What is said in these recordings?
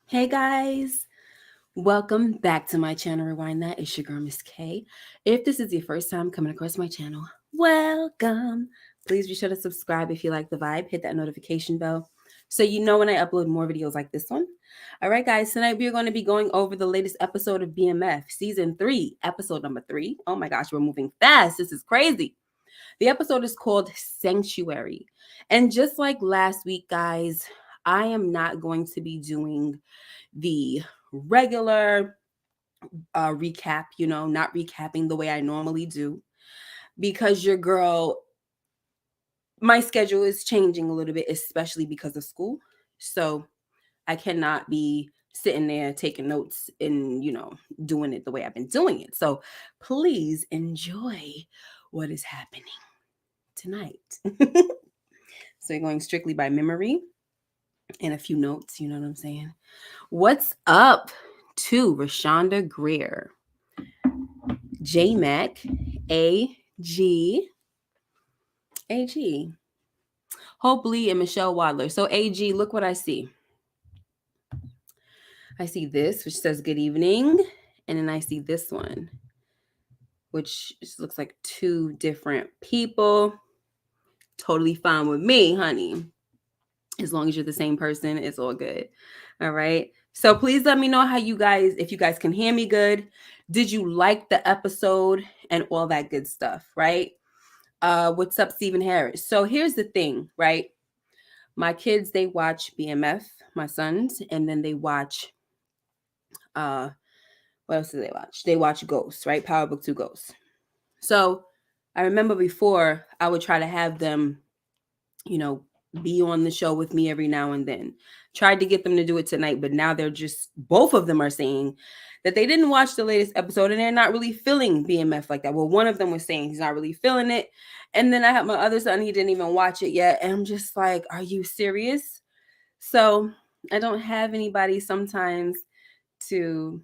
Hey guys, welcome back to my channel. Rewind that. It's your girl, Miss K. If this is your first time coming across my channel, welcome. Please be sure to subscribe if you like the vibe. Hit that notification bell so you know when I upload more videos like this one. All right, guys, tonight we are going to be going over the latest episode of BMF, season 3, episode number 3. Oh my gosh, we're moving fast. This is crazy. The episode is called Sanctuary. And just like last week, guys, I am not going to be doing the regular recap, not recapping the way I normally do because your girl, my schedule is changing a little bit, especially because of school. So I cannot be sitting there taking notes and, doing it the way I've been doing it. So please enjoy what is happening tonight. So you're going strictly by memory and a few notes, you know what I'm saying? What's up to Rashonda Greer? J Mac, A G, A G, Hope Lee, and Michelle Wadler. So AG, look what I see. I see this, which says good evening, and then I see this one, which just looks like two different people. Totally fine with me, honey. As long as you're the same person, it's all good. All right. So please let me know if you guys can hear me good. Did you like the episode and all that good stuff, right? What's up, Stephen Harris? So here's the thing, right? My kids, they watch BMF, my sons, and then they watch what else do they watch? They watch Ghosts, right? Power Book 2 Ghosts. So I remember before I would try to have them, be on the show with me every now and then. Tried to get them to do it tonight, but now they're just both of them are saying that they didn't watch the latest episode and they're not really feeling BMF like that. Well, one of them was saying he's not really feeling it. And then I have my other son, he didn't even watch it yet. And I'm just like, are you serious? So I don't have anybody sometimes to,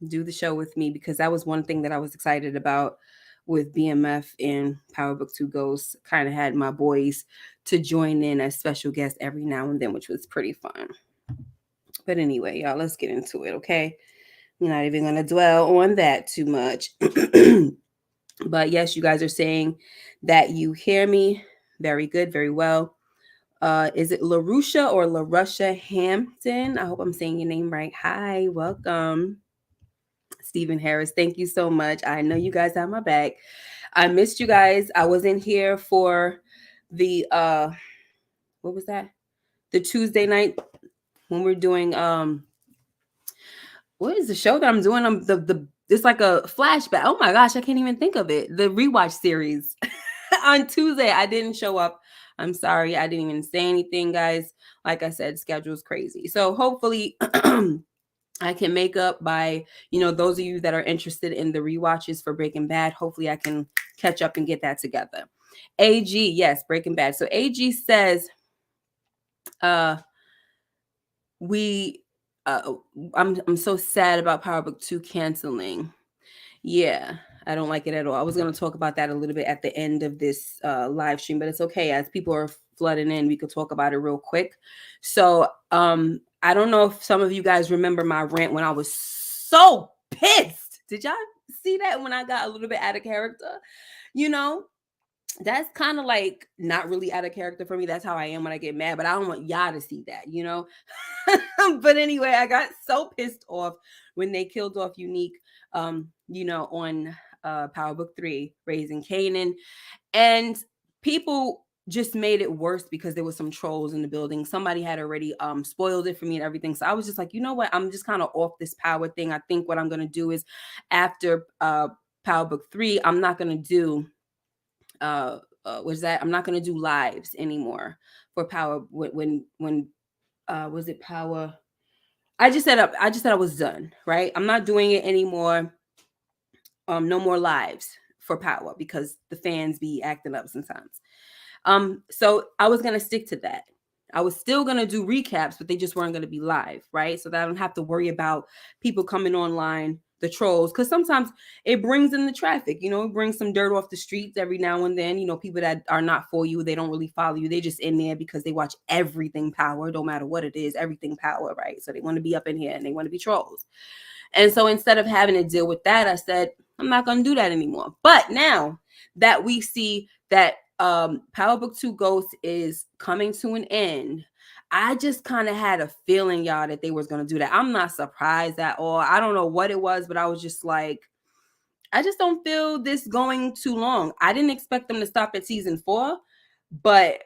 do the show with me because that was one thing that I was excited about with BMF and Power Book 2 Ghosts. Kind of had my boys to join in as special guests every now and then, which was pretty fun. But anyway, y'all, let's get into it, okay? I'm not even going to dwell on that too much. But yes, you guys are saying that you hear me. Very good, very well. Is it LaRusha or LaRusha Hampton? I hope I'm saying your name right. Hi, welcome. Stephen Harris, thank you so much. I know you guys have my back. I missed you guys. I was in here for the what was that? The Tuesday night when we're doing what is the show that I'm doing? The it's like a flashback. Oh my gosh, I can't even think of it. The rewatch series on Tuesday. I didn't show up. I'm sorry. I didn't even say anything, guys. Like I said, schedule's crazy. So hopefully I can make up by, those of you that are interested in the rewatches for Breaking Bad. Hopefully I can catch up and get that together. AG, yes, Breaking Bad. So AG says, we I'm so sad about Power Book 2 canceling. Yeah, I don't like it at all. I was going to talk about that a little bit at the end of this live stream, but it's okay. As people are flooding in, we could talk about it real quick. So I don't know if some of you guys remember my rant when I was so pissed. Did y'all see that when I got a little bit out of character? That's kind of like not really out of character for me. That's how I am when I get mad, but I don't want y'all to see that. But anyway, I got so pissed off when they killed off Unique, on Power Book 3, Raising Kanan. And people just made it worse because there was some trolls in the building. Somebody had already spoiled it for me and everything. So I was just like, you know what? I'm just kind of off this power thing. I think what I'm going to do is after Power Book 3, I'm not going to do I'm not going to do lives anymore for Power when was it Power? I just said I was done, right? I'm not doing it anymore. No more lives for Power because the fans be acting up sometimes. So I was gonna stick to that. I was still gonna do recaps, but they just weren't gonna be live, right? So that I don't have to worry about people coming online the trolls, because sometimes it brings in the traffic, it brings some dirt off the streets every now and then. People that are not for you, they don't really follow you, they just in there because they watch everything Power, no matter what it is, everything Power, right? So they want to be up in here and they want to be trolls. And so instead of having to deal with that, I said, I'm not going to do that anymore. But now that we see that Power Book 2 Ghost is coming to an end, I just kind of had a feeling, y'all, that they was going to do that. I'm not surprised at all. I don't know what it was, but I was just like, I just don't feel this going too long. I didn't expect them to stop at season 4, but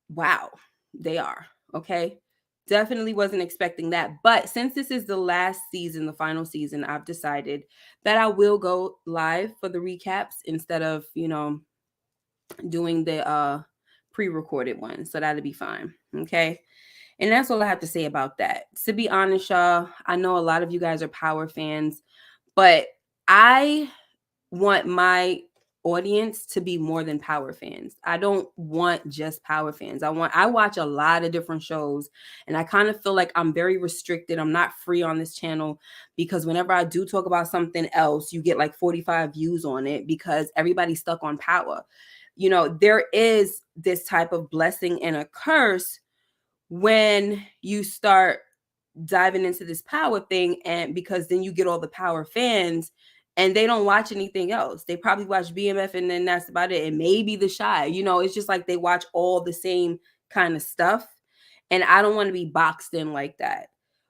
wow, they are. Okay. Definitely wasn't expecting that. But since this is the last season, the final season, I've decided that I will go live for the recaps instead of, doing the pre-recorded one. So that'll be fine. Okay. And that's all I have to say about that. To be honest, y'all, I know a lot of you guys are Power fans, but I want my audience to be more than Power fans. I don't want just Power fans. I watch a lot of different shows, and I kind of feel like I'm very restricted. I'm not free on this channel because whenever I do talk about something else, you get like 45 views on it because everybody's stuck on Power. There is this type of blessing and a curse when you start diving into this Power thing, and because then you get all the Power fans and they don't watch anything else. They probably watch BMF and then that's about it. And maybe The Chi. It's just like they watch all the same kind of stuff. And I don't want to be boxed in like that,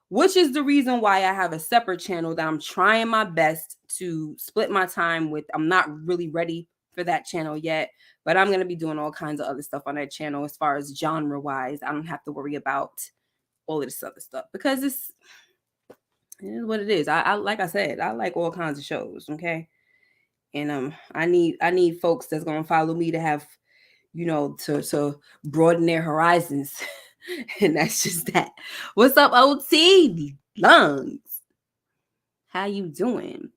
which is the reason why I have a separate channel that I'm trying my best to split my time with. I'm not really ready for that channel yet, but I'm going to be doing all kinds of other stuff on that channel as far as genre wise. I don't have to worry about all of this other stuff because it is what it is. I like I said, I like all kinds of shows, okay? And I need folks that's gonna follow me to have, to broaden their horizons. And that's just that. What's up, OT? Lungs. How you doing?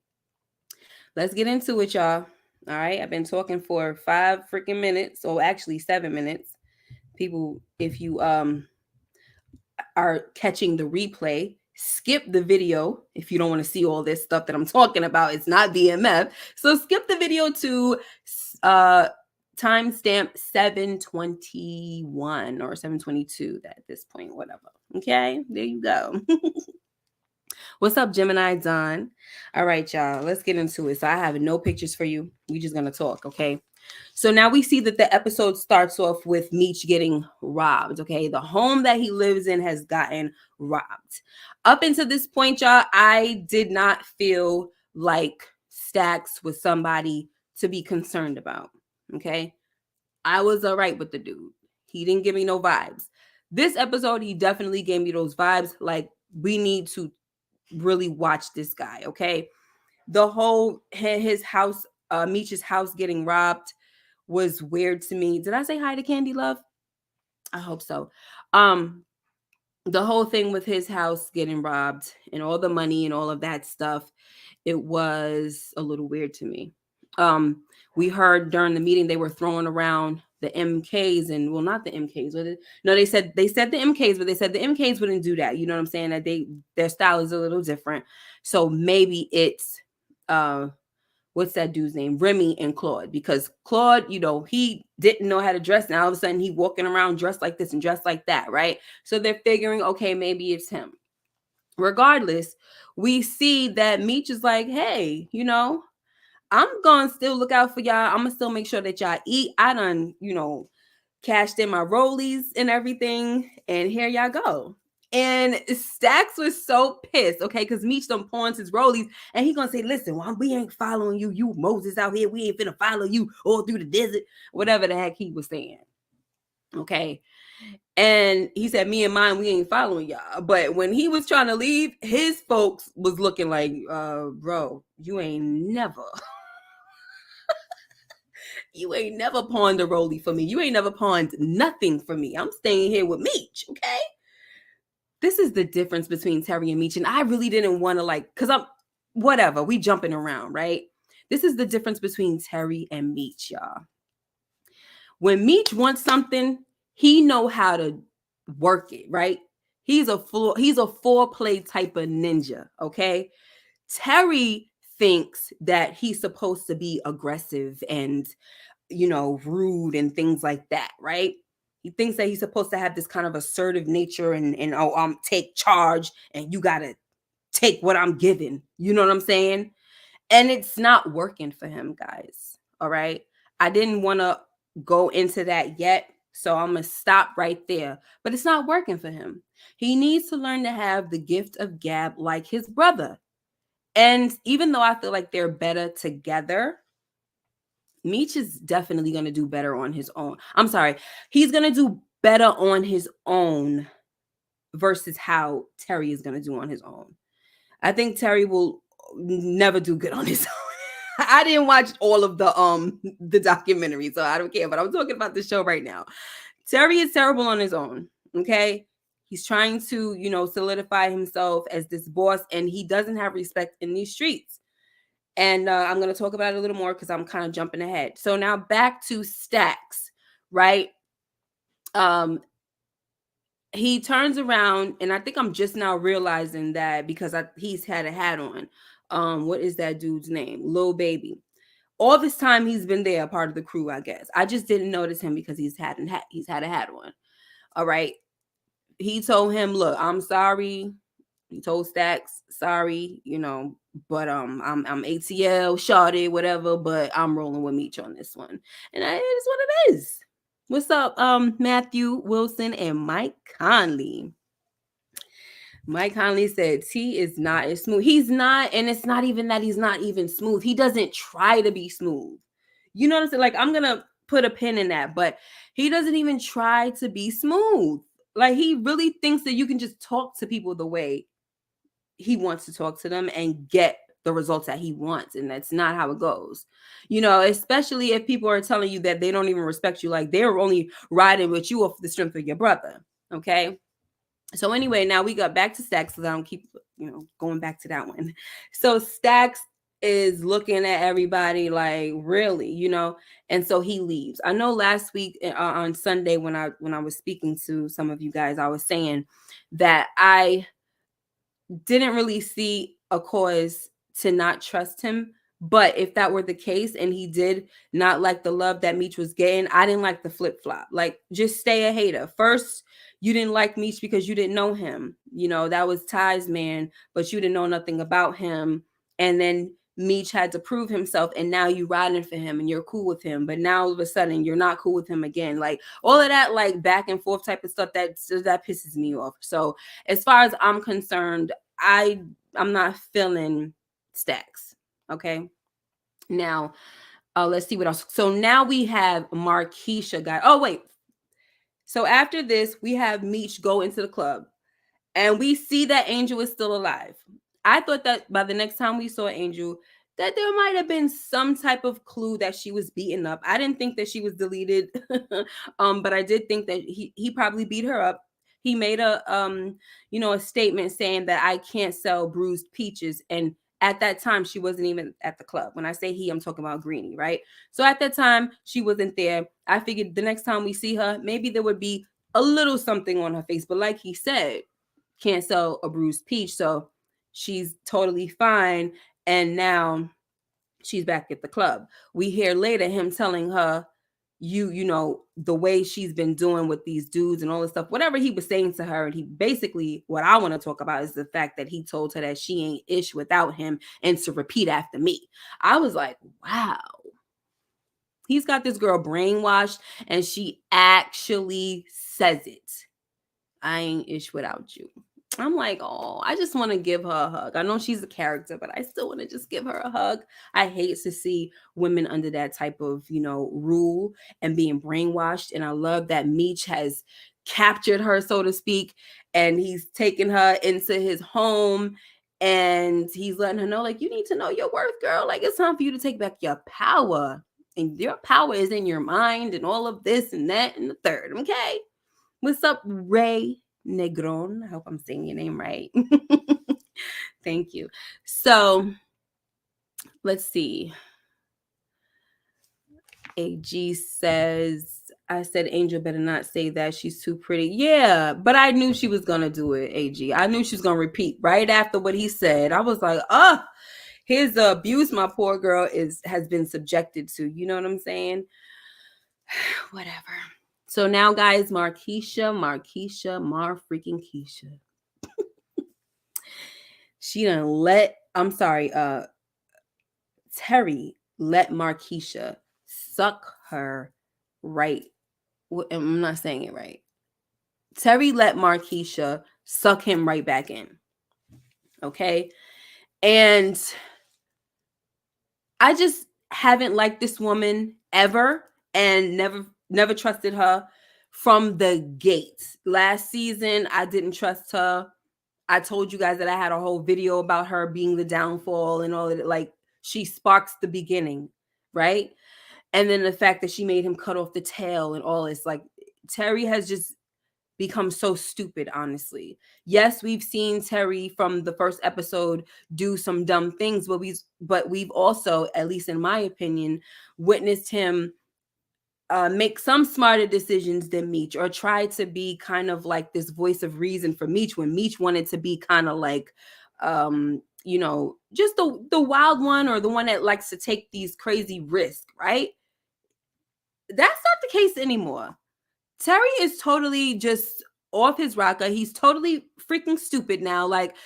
Let's get into it, y'all. All right. I've been talking for 5 freaking minutes, or actually 7 minutes. People, if you are catching the replay, skip the video if you don't want to see all this stuff that I'm talking about. It's not BMF. So skip the video to timestamp 721 or 722 at this point, whatever. Okay, there you go. What's up, Gemini Don? All right, y'all, let's get into it. So I have no pictures for you. We're just going to talk, okay? So now we see that the episode starts off with Meech getting robbed, okay? The home that he lives in has gotten robbed. Up until this point, y'all, I did not feel like Stacks was somebody to be concerned about, okay? I was all right with the dude. He didn't give me no vibes. This episode, he definitely gave me those vibes. Like, we need to really watch this guy, okay? The whole his house, Meech's house getting robbed was weird to me. Did I say hi to Candy Love? I hope so. The whole thing with his house getting robbed and all the money and all of that stuff, it was a little weird to me. We heard during the meeting they were throwing around the MKs, and well, not the MKs. No, they said the MKs, but they said the MKs wouldn't do that. You know what I'm saying? That their style is a little different. So maybe it's what's that dude's name? Remy and Claude, because Claude, he didn't know how to dress. And all of a sudden he walking around dressed like this and dressed like that, right? So they're figuring, okay, maybe it's him. Regardless, we see that Meech is like, hey, I'm going to still look out for y'all. I'm going to still make sure that y'all eat. I done, cashed in my rollies and everything. And here y'all go. And Stacks was so pissed, okay, because Meech done pawns his rollies, and he gonna say, listen, well, we ain't following you. You Moses out here. We ain't finna follow you all through the desert. Whatever the heck he was saying, okay? And he said, me and mine, we ain't following y'all. But when he was trying to leave, his folks was looking like, bro, you ain't never... You ain't never pawned a rollie for me. You ain't never pawned nothing for me. I'm staying here with Meech, okay? This is the difference between Terry and Meech. And I really didn't want to because we jumping around, right? This is the difference between Terry and Meech, y'all. When Meech wants something, he know how to work it, right? He's a foreplay type of ninja, okay? Terry thinks that he's supposed to be aggressive and, rude and things like that, right? He thinks that he's supposed to have this kind of assertive nature and take charge and you gotta take what I'm giving. You know what I'm saying? And it's not working for him, guys. All right. I didn't want to go into that yet. So I'm going to stop right there. But it's not working for him. He needs to learn to have the gift of gab like his brother. And even though I feel like they're better together, Meech is definitely going to do better on his own. I'm sorry. He's going to do better on his own versus how Terry is going to do on his own. I think Terry will never do good on his own. I didn't watch all of the documentary, so I don't care. But I'm talking about the show right now. Terry is terrible on his own. Okay, he's trying to solidify himself as this boss, and he doesn't have respect in these streets. And I'm going to talk about it a little more because I'm kind of jumping ahead. So now back to Stacks, right? He turns around, and I think I'm just now realizing that because he's had a hat on. What is that dude's name? Lil Baby. All this time he's been there, part of the crew, I guess. I just didn't notice him because he's had a hat on. All right. He told him, "Look, I'm sorry." He told Stacks, "Sorry, but I'm ATL, shawty, whatever, but I'm rolling with Meech on this one." And that is what it is. What's up, Matthew Wilson and Mike Conley? Mike Conley said T is not as smooth. He's not, and it's not even that he's not even smooth. He doesn't try to be smooth. You know what I'm saying? Like, I'm gonna put a pin in that, but he doesn't even try to be smooth. Like, he really thinks that you can just talk to people the way he wants to talk to them and get the results that he wants, and that's not how it goes. Especially if people are telling you that they don't even respect you, like they're only riding with you off the strength of your brother. Okay. So anyway, now we got back to Stacks, so I don't keep going back to that one. So Stacks is looking at everybody like, really, and so he leaves. I know last week on Sunday when I was speaking to some of you guys, I was saying that I didn't really see a cause to not trust him. But if that were the case and he did not like the love that Meech was getting, I didn't like the flip-flop. Like, just stay a hater. First, you didn't like Meech because you didn't know him. That was Ty's man, but you didn't know nothing about him. And then Meech had to prove himself, and now you riding for him and you're cool with him. But now all of a sudden you're not cool with him again. Like, all of that like back and forth type of stuff that pisses me off. So as far as I'm concerned, I'm not feeling Stacks. Okay. Now, let's see what else. So now we have Marquisha guy. Oh, wait. So after this, we have Meech go into the club, and we see that Angel is still alive. I thought that by the next time we saw Angel, that there might have been some type of clue that she was beaten up. I didn't think that she was deleted, but I did think that he probably beat her up. He made a statement saying that I can't sell bruised peaches, and at that time she wasn't even at the club. When I say he, I'm talking about Greenie, right? So at that time she wasn't there. I figured the next time we see her, maybe there would be a little something on her face, but like he said, can't sell a bruised peach, so she's totally fine. And now she's back at the club. We hear later him telling her, the way she's been doing with these dudes and all this stuff, whatever he was saying to her. And he basically, what I want to talk about is the fact that he told her that she ain't ish without him and to repeat after me. I was like, wow. He's got this girl brainwashed, and she actually says it. I ain't ish without you. I'm like, oh, I just want to give her a hug. I know she's a character, but I still want to just give her a hug. I hate to see women under that type of, rule and being brainwashed. And I love that Meech has captured her, so to speak, and he's taken her into his home, and he's letting her know, like, you need to know your worth, girl. Like, it's time for you to take back your power. And your power is in your mind and all of this and that and the third. Okay. What's up, Ray Negron? I hope I'm saying your name right. Thank you. So let's see. AG says, I said, Angel better not say that. She's too pretty. Yeah, but I knew she was going to do it, AG. I knew she was going to repeat right after what he said. I was like, his abuse my poor girl has been subjected to. You know what I'm saying? Whatever. So now, guys, Mar freaking Keisha. She done Terry let Markeisha suck her right. I'm not saying it right. Terry let Markeisha suck him right back in. Okay. And I just haven't liked this woman ever and never trusted her from the gate. Last season, I didn't trust her. I told you guys that I had a whole video about her being the downfall and all of it. Like, she sparks the beginning, right? And then the fact that she made him cut off the tail and all this. Like, Terry has just become so stupid, honestly. Yes, we've seen Terry from the first episode do some dumb things, but we've also, at least in my opinion, witnessed him make some smarter decisions than Meech, or try to be kind of like this voice of reason for Meech when Meech wanted to be kind of like, just the wild one, or the one that likes to take these crazy risks, right? That's not the case anymore. Terry is totally just off his rocker. He's totally freaking stupid now. Like,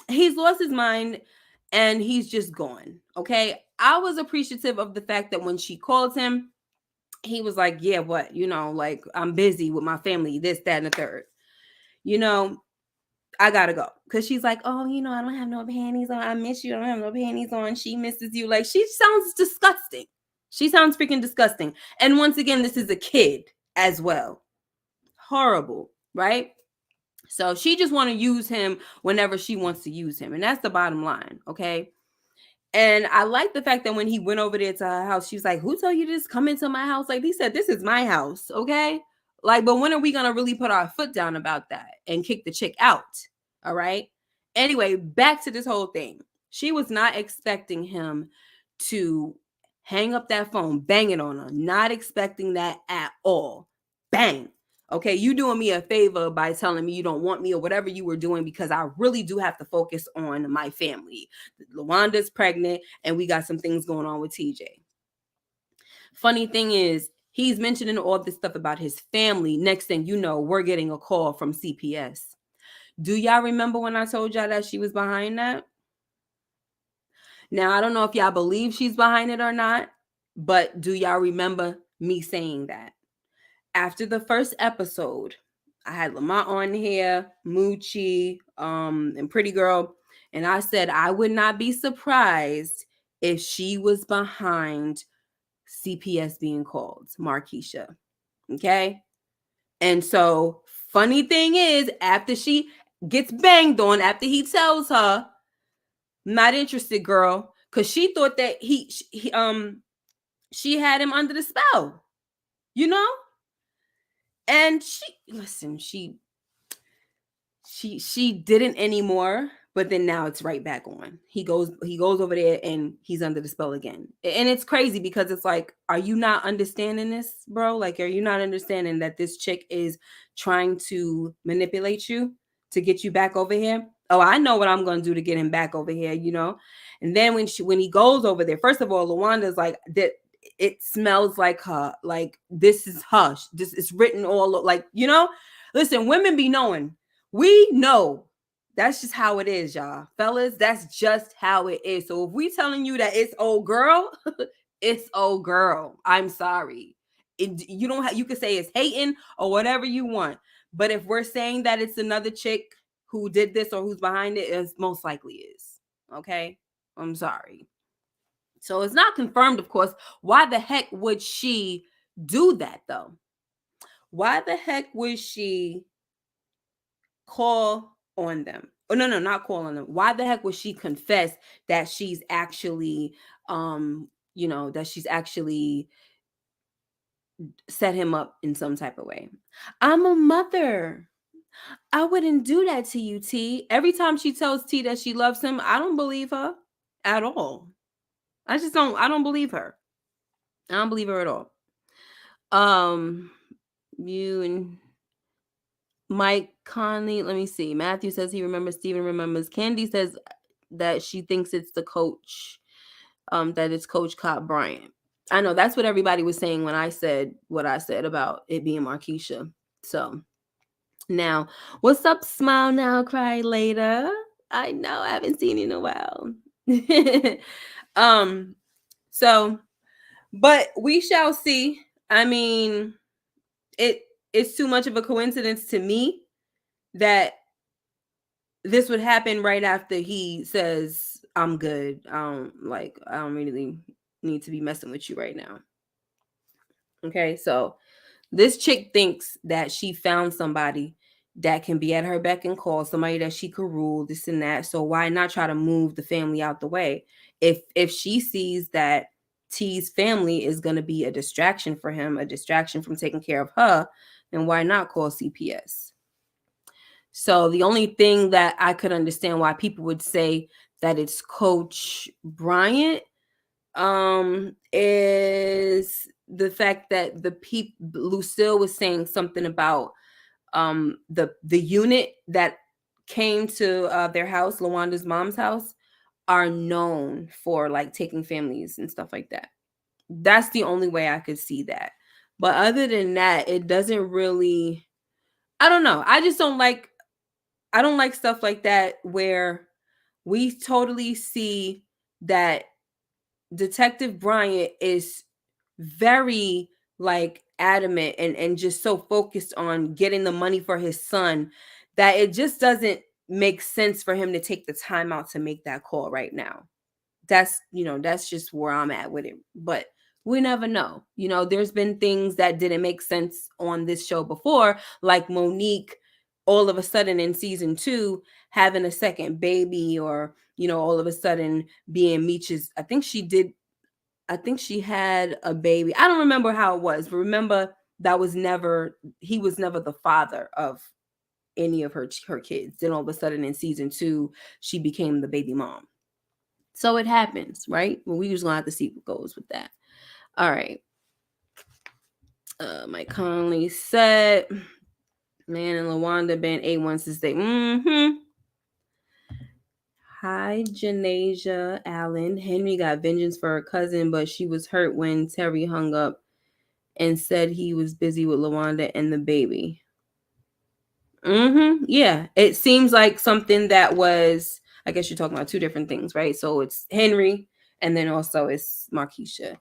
he's lost his mind and he's just gone. Okay. I was appreciative of the fact that when she called him, he was like, yeah, what? Like, I'm busy with my family, this, that, and the third. I gotta go. Because she's like, oh, I don't have no panties on. I miss you. I don't have no panties on. She misses you. Like, she sounds disgusting. She sounds freaking disgusting. And once again, this is a kid as well. Horrible, right? So she just want to use him whenever she wants to use him. And that's the bottom line, okay? And I like the fact that when he went over there to her house, she was like, who told you to just come into my house? Like, he said, this is my house, okay? Like, but when are we going to really put our foot down about that and kick the chick out? All right? Anyway, back to this whole thing. She was not expecting him to hang up that phone, bang it on her. Not expecting that at all. Bang. Okay, you doing me a favor by telling me you don't want me or whatever you were doing, because I really do have to focus on my family. LaWanda's pregnant and we got some things going on with TJ. Funny thing is, he's mentioning all this stuff about his family. Next thing you know, we're getting a call from CPS. Do y'all remember when I told y'all that she was behind that? Now, I don't know if y'all believe she's behind it or not, but do y'all remember me saying that? After the first episode, I had Lamont on here, Moochie, and Pretty Girl, and I said I would not be surprised if she was behind CPS being called, Markeisha. Okay? And so, funny thing is, after she gets banged on, after he tells her, not interested, girl, because she thought that she had him under the spell, and she didn't anymore, but then now it's right back on. He goes over there and he's under the spell again. And it's crazy because it's like, are you not understanding this, bro? Like, are you not understanding that this chick is trying to manipulate you to get you back over here? Oh, I know what I'm going to do to get him back over here, And then when he goes over there, first of all, LaWanda's like, that it smells like her. Like, this is hush. This is written all like, listen, women be knowing. We know. That's just how it is, y'all. Fellas, that's just how it is. So if we telling you that it's old girl, it's old girl. I'm sorry. You could say it's hating or whatever you want. But if we're saying that it's another chick who did this or who's behind it, it most likely is. Okay? I'm sorry. So it's not confirmed, of course. Why the heck would she do that, though? Why the heck would she call on them? Oh, no, not call on them. Why the heck would she confess that she's actually, that she's actually set him up in some type of way? I'm a mother. I wouldn't do that to you, T. Every time she tells T that she loves him, I don't believe her at all. I don't believe her. I don't believe her at all. You and Mike Conley, let me see. Matthew says he remembers, Steven remembers. Candy says that she thinks it's the coach, that it's Coach Cop Bryant. I know that's what everybody was saying when I said what I said about it being Markeisha. So now, what's up, smile now, cry later? I know I haven't seen you in a while. um, so, but we shall see. I mean, it's too much of a coincidence to me that this would happen right after he says, I'm good. I don't really need to be messing with you right now. Okay, so this chick thinks that she found somebody that can be at her beck and call, somebody that she could rule, this and that. So why not try to move the family out the way? If she sees that T's family is going to be a distraction for him, a distraction from taking care of her, then why not call CPS? So the only thing that I could understand why people would say that it's Coach Bryant is the fact that Lucille was saying something about the unit that came to their house, Lawanda's mom's house, are known for like taking families and stuff like that. That's the only way I could see that. But other than that, it doesn't really, I don't know. I don't like stuff like that where we totally see that Detective Bryant is very like adamant and just so focused on getting the money for his son that it just doesn't make sense for him to take the time out to make that call right now. That's just where I'm at with it. But we never know. There's been things that didn't make sense on this show before, like Monique all of a sudden in season 2 having a second baby, or all of a sudden being Meech's. I think she had a baby. I don't remember how it was, but remember he was never the father of any of her kids. Then all of a sudden in season 2, she became the baby mom. So it happens, right? Well, we just gonna have to see what goes with that. All right. Mike Conley said, man and Lawanda been A1 since they. Hi, Janasia Allen. Henry got vengeance for her cousin, but she was hurt when Terry hung up and said he was busy with Lawanda and the baby. Yeah, it seems like something that was, I guess you're talking about two different things, right? So it's Henry, and then also it's Markeisha.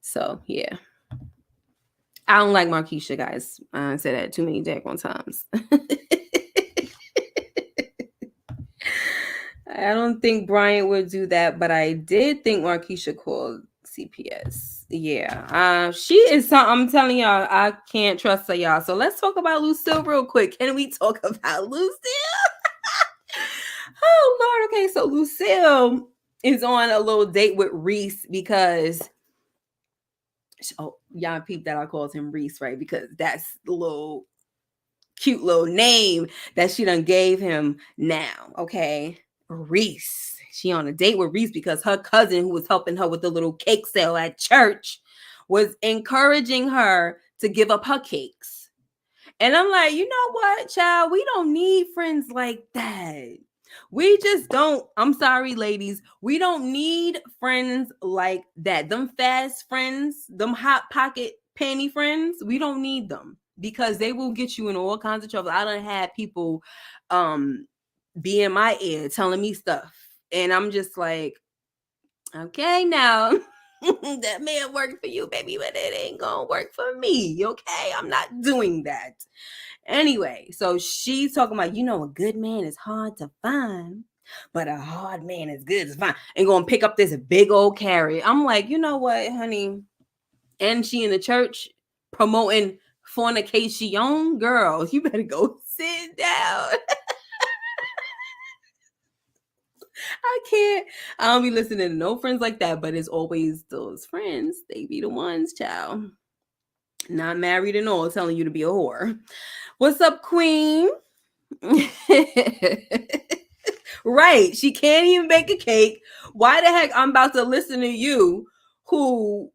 So yeah, I don't like Markeisha, guys. I said that too many daggone times. I don't think Bryant would do that, but I did think Markeisha called CPS. Yeah. She is something. I'm telling y'all, I can't trust her, y'all. So let's talk about Lucille real quick. Can we talk about Lucille? Oh Lord. Okay, so Lucille is on a little date with Reese because y'all peep that I called him Reese, right? Because that's the little cute little name that she done gave him now. Okay. Reese. She on a date with Reese because her cousin, who was helping her with the little cake sale at church, was encouraging her to give up her cakes. And I'm like, you know what, child? We don't need friends like that. We just don't. I'm sorry, ladies. We don't need friends like that. Them fast friends, them hot pocket panty friends, we don't need them because they will get you in all kinds of trouble. I done had people be in my ear telling me stuff. And I'm just like, okay, now that may have worked for you, baby, but it ain't gonna work for me. Okay, I'm not doing that. Anyway, so she's talking about, a good man is hard to find, but a hard man is good to find. And gonna pick up this big old carrot. I'm like, you know what, honey? And she in the church promoting fornication. Girl, you better go sit down. I don't be listening to no friends like that, but it's always those friends. They be the ones, child. Not married and all, telling you to be a whore. What's up, queen? Right. She can't even bake a cake. Why the heck I'm about to listen to you who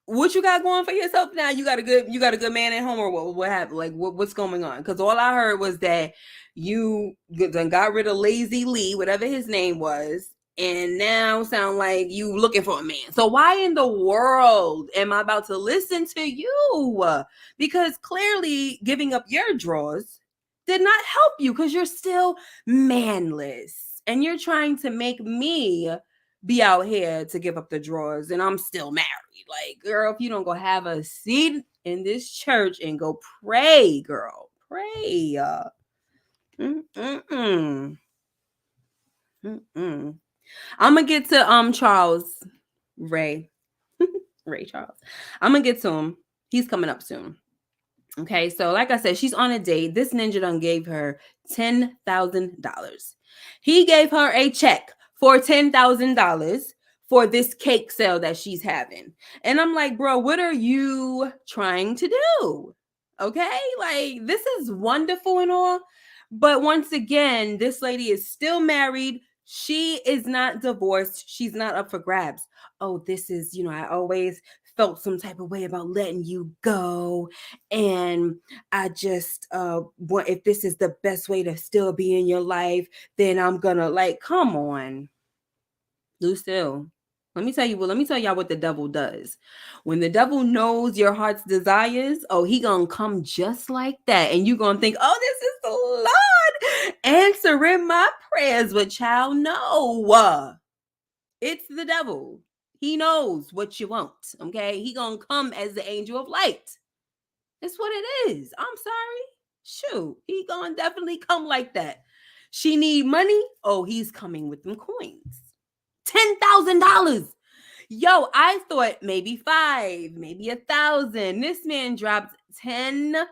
what you got going for yourself now? You got a good man at home, or what happened? Like what's going on? Because all I heard was that you done got rid of Lazy Lee, whatever his name was, and now sound like you looking for a man. So why in the world am I about to listen to you? Because clearly giving up your drawers did not help you, because you're still manless and you're trying to make me be out here to give up the drawers, and I'm still married. Like, girl, if you don't go have a seat in this church and go pray, girl, pray. I'm gonna get to Charles Ray. Ray Charles. I'm gonna get to him. He's coming up soon. Okay, so like I said, she's on a date. This ninja done gave her $10,000. He gave her a check for $10,000 for this cake sale that she's having. And I'm like, bro, what are you trying to do? Okay, like, this is wonderful and all. But once again, this lady is still married. She is not divorced. She's not up for grabs. Oh, this is, I always felt some type of way about letting you go. And I just want, if this is the best way to still be in your life, then I'm gonna, like, come on, Lucille. Let me tell y'all what the devil does. When the devil knows your heart's desires, oh, he gonna come just like that. And you gonna think, oh, this is the Lord answering my prayers. But child, no. It's the devil. He knows what you want. Okay. He gonna come as the angel of light. That's what it is. I'm sorry. Shoot. He gonna definitely come like that. She need money. Oh, he's coming with them coins. $10,000. Yo, I thought maybe 5, maybe 1,000. This man dropped $10,000.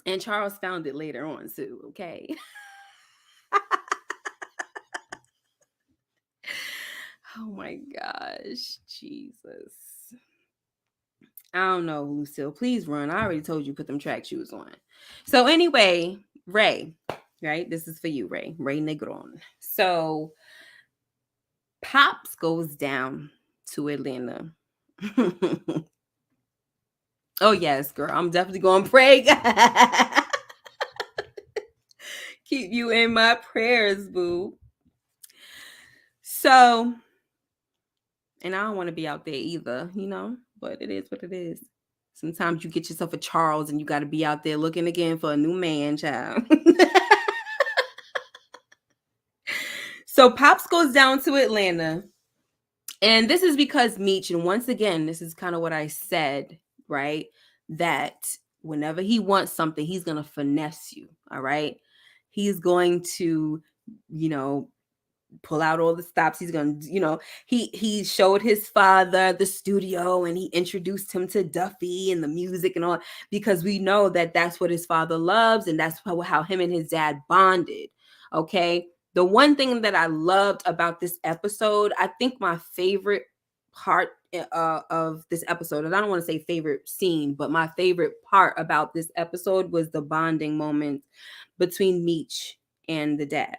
And Charles found it later on too, okay? Oh my gosh, Jesus. I don't know, Lucille. Please run. I already told you put them track shoes on. So anyway, Ray, right? This is for you, Ray. Ray Negron. So Pops goes down to Atlanta. Oh yes, girl. I'm definitely going to pray. Keep you in my prayers, boo. So, and I don't want to be out there either, but it is what it is. Sometimes you get yourself a Charles and you got to be out there looking again for a new man, child. So Pops goes down to Atlanta. And this is because Meech, and once again, this is kind of what I said, right? That whenever he wants something, he's going to finesse you, all right? He's going to, pull out all the stops. He's going to, he showed his father the studio and he introduced him to Duffy and the music and all, because we know that that's what his father loves, and that's how him and his dad bonded, okay? The one thing that I loved about this episode, I think my favorite part of this episode, and I don't want to say favorite scene, but my favorite part about this episode was the bonding moment between Meech and the dad.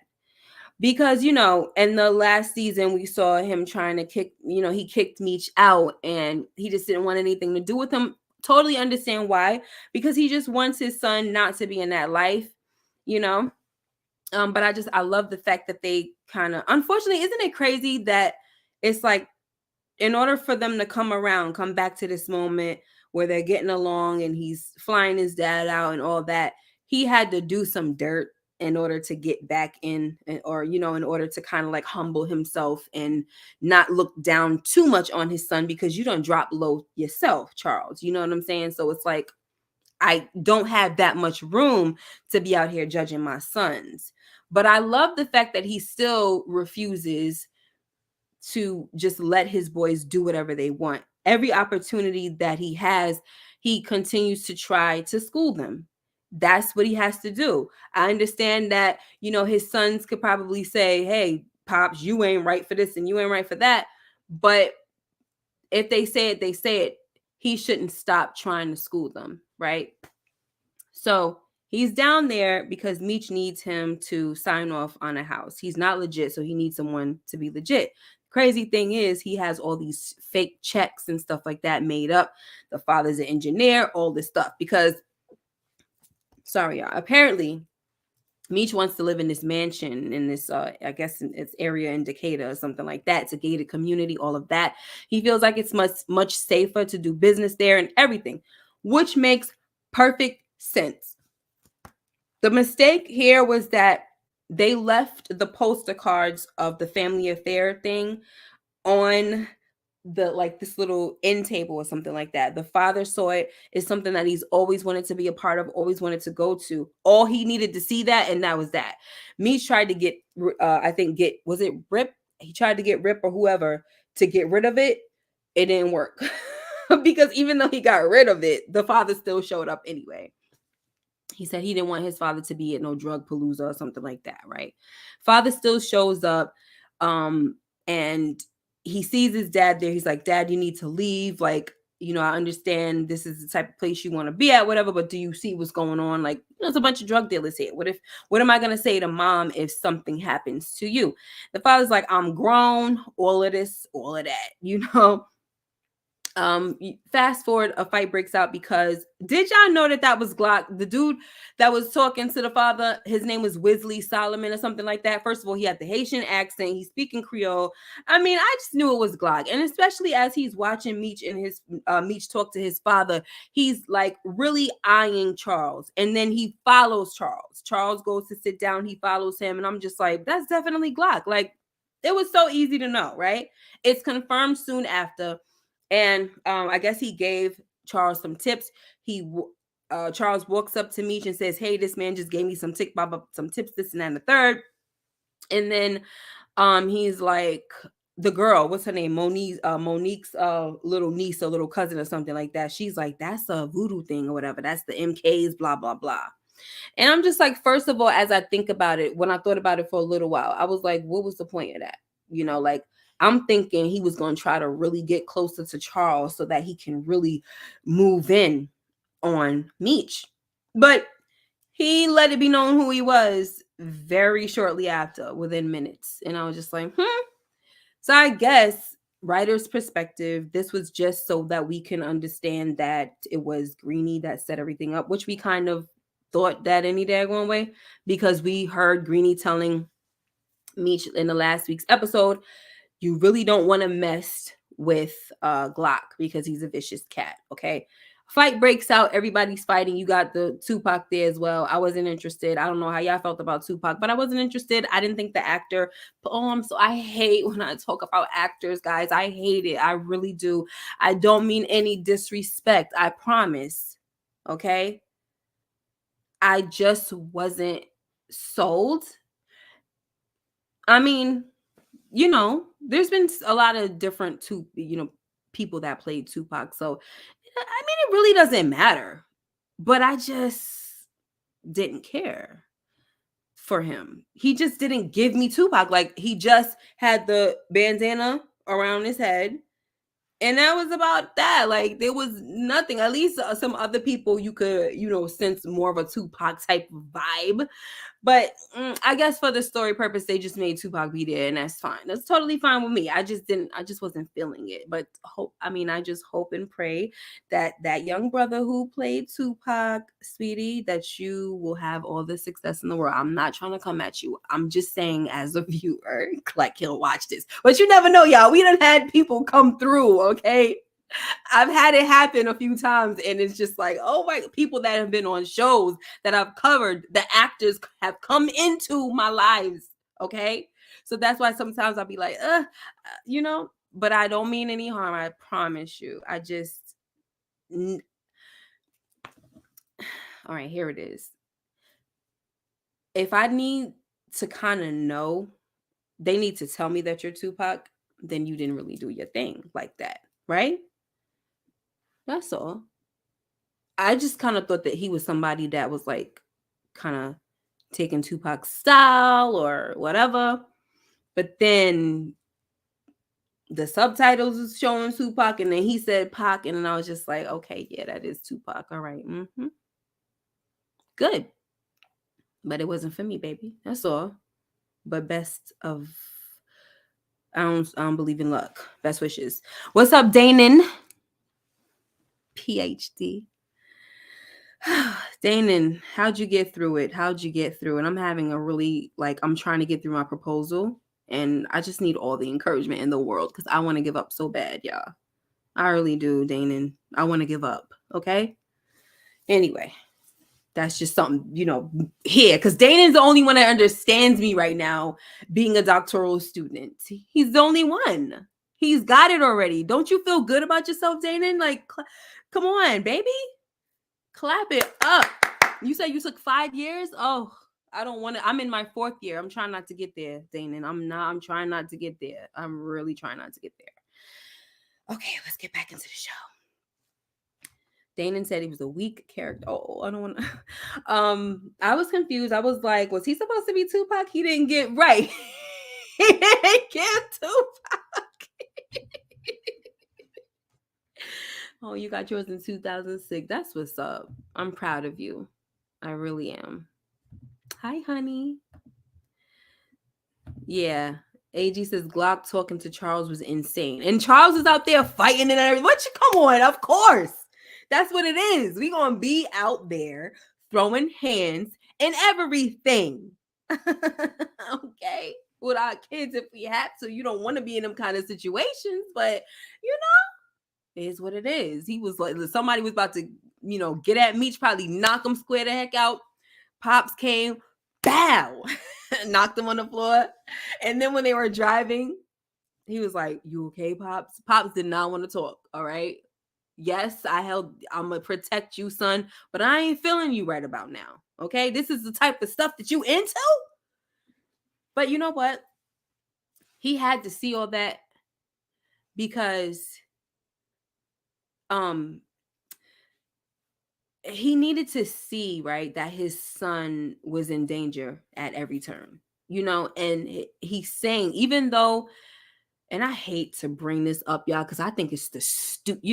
Because, in the last season, we saw him trying to kick, he kicked Meech out and he just didn't want anything to do with him. Totally understand why, because he just wants his son not to be in that life, but I love the fact that they kind of, unfortunately, isn't it crazy that it's like, in order for them to come back to this moment where they're getting along and he's flying his dad out and all that, he had to do some dirt in order to get back in, or, in order to kind of like humble himself and not look down too much on his son, because you don't drop low yourself, Charles. You know what I'm saying? So it's like, I don't have that much room to be out here judging my sons. But I love the fact that he still refuses to just let his boys do whatever they want. Every opportunity that he has, he continues to try to school them. That's what he has to do. I understand that, his sons could probably say, hey, Pops, you ain't right for this and you ain't right for that. But if they say it, they say it. He shouldn't stop trying to school them, right? So he's down there because Meech needs him to sign off on a house. He's not legit, so he needs someone to be legit. Crazy thing is, he has all these fake checks and stuff like that made up. The father's an engineer, all this stuff. Because, sorry, y'all, apparently Meech wants to live in this mansion in this, I guess, it's area in Decatur or something like that. It's a gated community, all of that. He feels like it's much safer to do business there and everything, which makes perfect sense. The mistake here was that they left the poster cards of the family affair thing on the, like, this little end table or something like that. The father saw it. It's something that he's always wanted to be a part of, always wanted to go to. All he needed to see that, and that was that. Meech tried to get, I think, was it Rip? He tried to get Rip or whoever to get rid of it. It didn't work because even though he got rid of it, the father still showed up anyway. He said he didn't want his father to be at no drug palooza or something like that, right? Father still shows up, and he sees his dad there. He's like, Dad, you need to leave. Like, I understand this is the type of place you want to be at, whatever, but do you see what's going on? Like, there's a bunch of drug dealers here. What am I going to say to Mom if something happens to you? The father's like, I'm grown, all of this, all of that, fast forward, a fight breaks out because, did y'all know that was Glock, the dude that was talking to the father? His name was Wesley Solomon or something like that. First of all, he had the Haitian accent. He's speaking Creole. I mean, I just knew it was Glock. And especially as he's watching Meech and his Meech talk to his father, he's like really eyeing Charles, and then he follows Charles goes to sit down, he follows him, and I'm just like, that's definitely Glock. Like, it was so easy to know, right? It's confirmed soon after. And I guess he gave Charles some tips. Charles walks up to Meech and says, "Hey, this man just gave me some tips, this and that and the third." And then he's like, the girl, what's her name? Monique's little niece or little cousin or something like that. She's like, that's a voodoo thing or whatever. That's the MKs, blah, blah, blah. And I'm just like, first of all, as I think about it, when I thought about it for a little while, I was like, what was the point of that? Like, I'm thinking he was going to try to really get closer to Charles so that he can really move in on Meech. But he let it be known who he was very shortly after, within minutes. And I was just like, So I guess, writer's perspective, this was just so that we can understand that it was Greeny that set everything up, which we kind of thought that any daggone way, because we heard Greeny telling Meech in the last week's episode, you really don't want to mess with Glock because he's a vicious cat. Okay. Fight breaks out. Everybody's fighting. You got the Tupac there as well. I wasn't interested. I don't know how y'all felt about Tupac, but I wasn't interested. I didn't think the actor. So I hate when I talk about actors, guys. I hate it. I really do. I don't mean any disrespect. I promise. Okay. I just wasn't sold. I mean, there's been a lot of different people that played Tupac. So, I mean, it really doesn't matter. But I just didn't care for him. He just didn't give me Tupac. Like, he just had the bandana around his head. And that was about that. Like, there was nothing. At least some other people you could, sense more of a Tupac type of vibe. But I guess for the story purpose, they just made Tupac be there, and that's fine. That's totally fine with me. I just wasn't feeling it. But I just hope and pray that that young brother who played Tupac, sweetie, that you will have all the success in the world. I'm not trying to come at you. I'm just saying, as a viewer, like, he'll watch this. But you never know, y'all. We done had people come through, okay? I've had it happen a few times, and it's just like, oh my, people that have been on shows that I've covered, the actors have come into my lives. Okay. So that's why sometimes I'll be like, but I don't mean any harm. I promise you. All right, here it is. If I need to kind of know, they need to tell me that you're Tupac, then you didn't really do your thing like that. Right? That's all. I just kind of thought that he was somebody that was like kind of taking Tupac's style or whatever. But then the subtitles was showing Tupac, and then he said Pac, and then I was just like, okay, yeah, that is Tupac. All right. Good. But it wasn't for me, baby. That's all. But best of I don't believe in luck. Best wishes. What's up, Danon? PhD. Danon, how'd you get through it? I'm having a really, I'm trying to get through my proposal, and I just need all the encouragement in the world because I want to give up so bad, y'all. I really do, Danon. I want to give up. Okay. Anyway, that's just something, here, because Danon's the only one that understands me right now being a doctoral student. He's the only one. He's got it already. Don't you feel good about yourself, Danon? Come on, baby. Clap it up. You said you took 5 years? Oh, I don't want to. I'm in my 4th year. I'm trying not to get there, Danon. I'm trying not to get there. I'm really trying not to get there. Okay, let's get back into the show. Danon said he was a weak character. Oh, I don't want to. I was confused. I was like, was he supposed to be Tupac? He didn't get right. He didn't get Tupac. Oh, you got yours in 2006. That's what's up. I'm proud of you. I really am. Hi, honey. Yeah. AG says Glock talking to Charles was insane. And Charles is out there fighting and everything. Come on, of course. That's what it is. We gonna be out there throwing hands and everything. Okay. With our kids if we have to. You don't want to be in them kind of situations, but it is what it is. He was like, somebody was about to, get at Meech, probably knock him square the heck out. Pops came, bow, knocked him on the floor. And then when they were driving, he was like, "You okay, Pops?" Pops did not want to talk. All right. Yes, I'm going to protect you, son, but I ain't feeling you right about now. Okay. This is the type of stuff that you into. But you know what? He had to see all that because he needed to see, right, that his son was in danger at every turn, and he's saying, even though, and I hate to bring this up, y'all, because I think it's the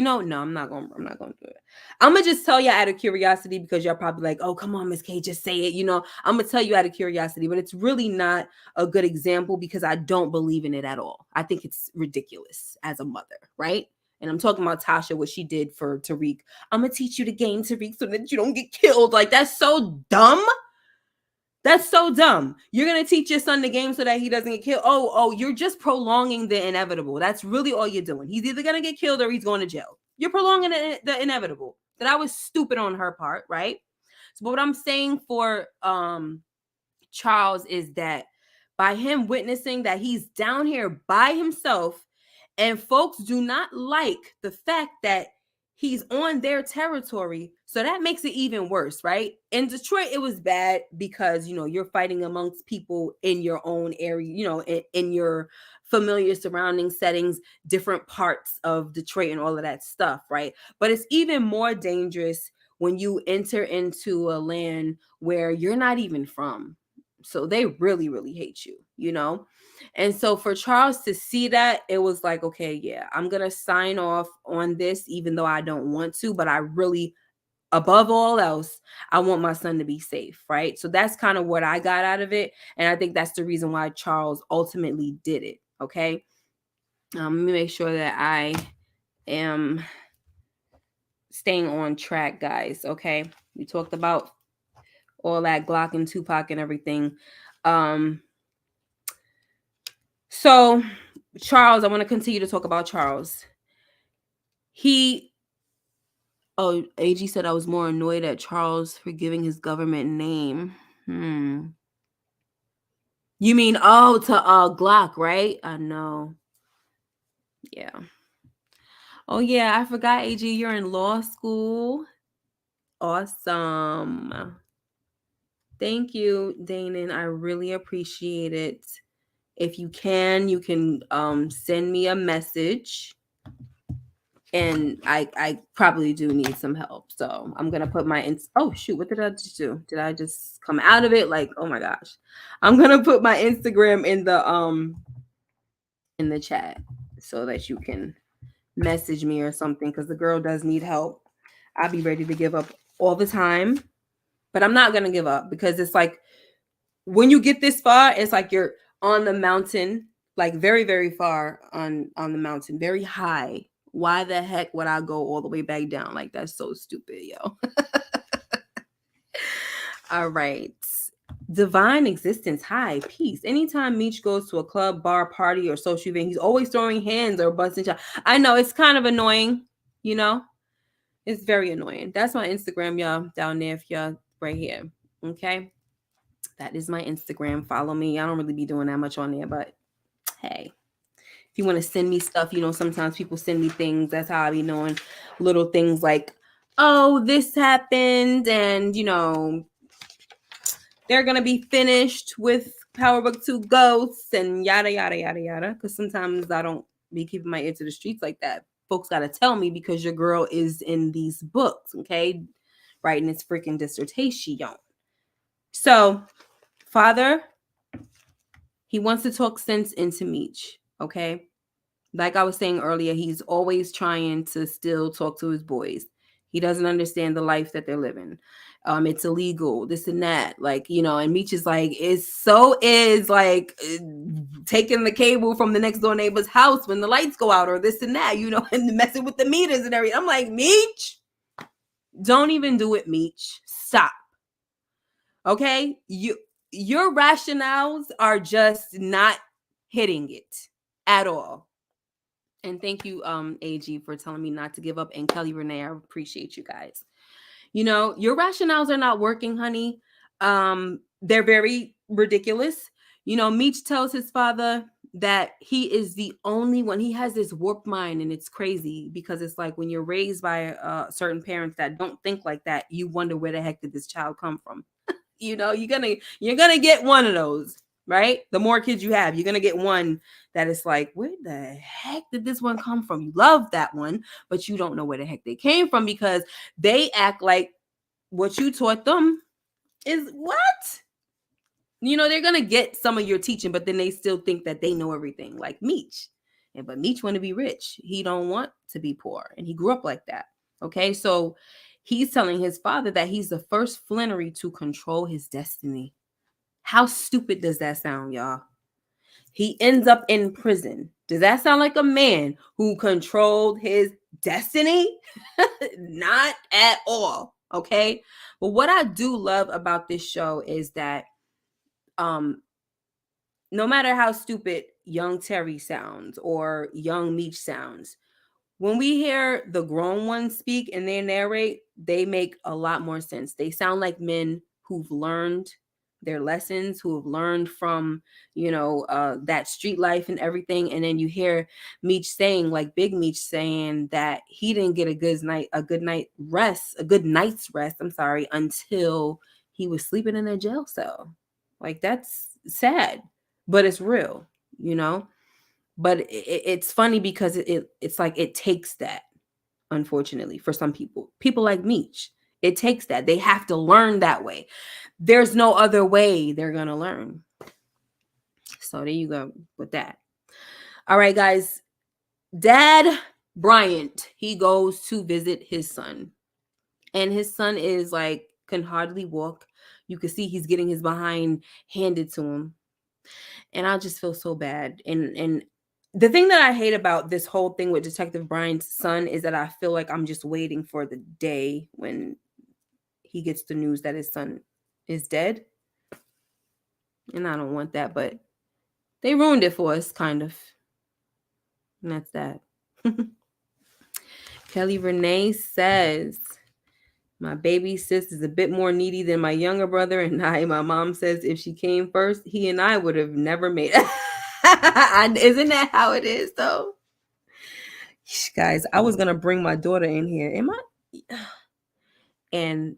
no, I'm not gonna do it. I'm gonna just tell y'all out of curiosity, because y'all probably like, oh, come on, Miss K, just say it. I'm gonna tell you out of curiosity, but it's really not a good example because I don't believe in it at all. I think it's ridiculous as a mother, right? And I'm talking about Tasha, what she did for Tariq. I'm going to teach you the game, Tariq, so that you don't get killed. Like, that's so dumb. That's so dumb. You're going to teach your son the game so that he doesn't get killed. Oh, you're just prolonging the inevitable. That's really all you're doing. He's either going to get killed or he's going to jail. You're prolonging the inevitable. That was stupid on her part, right? So what I'm saying for Charles is that by him witnessing that he's down here by himself, and folks do not like the fact that he's on their territory. So that makes it even worse, right? In Detroit, it was bad because, you're fighting amongst people in your own area, in your familiar surrounding settings, different parts of Detroit and all of that stuff, right? But it's even more dangerous when you enter into a land where you're not even from. So they really, really hate you, And so for Charles to see that, it was like, okay, yeah, I'm going to sign off on this, even though I don't want to, but I really, above all else, I want my son to be safe, right? So that's kind of what I got out of it. And I think that's the reason why Charles ultimately did it, okay? Let me make sure that I am staying on track, guys, okay? We talked about all that Glock and Tupac and everything. So Charles, I want to continue to talk about Charles. AG said I was more annoyed at Charles for giving his government name. You mean, to Glock, right? I know. Yeah. Oh, yeah, I forgot, AG, you're in law school. Awesome. Thank you, Danon. I really appreciate it. If you can send me a message. And I probably do need some help. So I'm going to put my, oh shoot, what did I just do? Did I just come out of it? Like, oh my gosh. I'm going to put my Instagram in the chat so that you can message me or something. Cause the girl does need help. I'll be ready to give up all the time, but I'm not going to give up because it's like, when you get this far, it's like you're on the mountain, like very, very far on the mountain, very high. Why the heck would I go all the way back down? Like, that's so stupid, yo. All right. Divine existence, hi, peace. Anytime Meech goes to a club, bar, party, or social event, he's always throwing hands or busting shots. I know it's kind of annoying, you know. It's very annoying. That's my Instagram, y'all, down there. If y'all right here, okay. That is my Instagram. Follow me. I don't really be doing that much on there, but hey, if you want to send me stuff, you know, sometimes people send me things. That's how I be knowing little things like, oh, this happened, and you know, they're gonna be finished with Power Book 2 Ghosts and yada yada yada yada. Because sometimes I don't be keeping my ear to the streets like that. Folks gotta tell me because your girl is in these books, okay? Writing its freaking dissertation. So, Father, he wants to talk sense into Meech, okay? Like I was saying earlier, he's always trying to still talk to his boys. He doesn't understand the life that they're living. It's illegal, this and that. Like, you know, and Meech is like, taking the cable from the next door neighbor's house when the lights go out or this and that, you know, and messing with the meters and everything. I'm like, Meech, don't even do it, Meech. Stop. Okay? Your rationales are just not hitting it at all. And thank you, AG, for telling me not to give up. And Kelly Renee, I appreciate you guys. You know, your rationales are not working, honey. They're very ridiculous. You know, Meech tells his father that he is the only one. He has this warped mind, and it's crazy because it's like when you're raised by certain parents that don't think like that, you wonder where the heck did this child come from. You know, you're gonna get one of those, right? The more kids you have, you're gonna get one that is like, where the heck did this one come from? You love that one, but you don't know where the heck they came from because they act like what you taught them is what? You know, they're gonna get some of your teaching, but then they still think that they know everything, like Meech. But Meech want to be rich. He don't want to be poor, and he grew up like that. Okay, so he's telling his father that he's the first Flannery to control his destiny. How stupid does that sound, y'all? He ends up in prison. Does that sound like a man who controlled his destiny? Not at all. Okay. But what I do love about this show is that no matter how stupid young Terry sounds or young Meech sounds, when we hear the grown ones speak and they narrate, they make a lot more sense. They sound like men who've learned their lessons, who have learned from, you know, that street life and everything. And then you hear Meech saying, like Big Meech saying that he didn't get a good night's rest, I'm sorry, until he was sleeping in a jail cell. Like, that's sad, but it's real, you know? But it's funny because it's like it takes that, unfortunately, for some people like Meech. It takes that. They have to learn that way. There's no other way they're gonna learn. So there you go with that. All right, guys. Dad Bryant, he goes to visit his son, and his son is like can hardly walk. You can see he's getting his behind handed to him, and I just feel so bad. And the thing that I hate about this whole thing with Detective Bryant's son is that I feel like I'm just waiting for the day when he gets the news that his son is dead. And I don't want that, but they ruined it for us, kind of. And that's that. Kelly Renee says, my baby sis is a bit more needy than my younger brother and I. My mom says if she came first, he and I would have never made it. Isn't that how it is, though? Guys, I was going to bring my daughter in here. And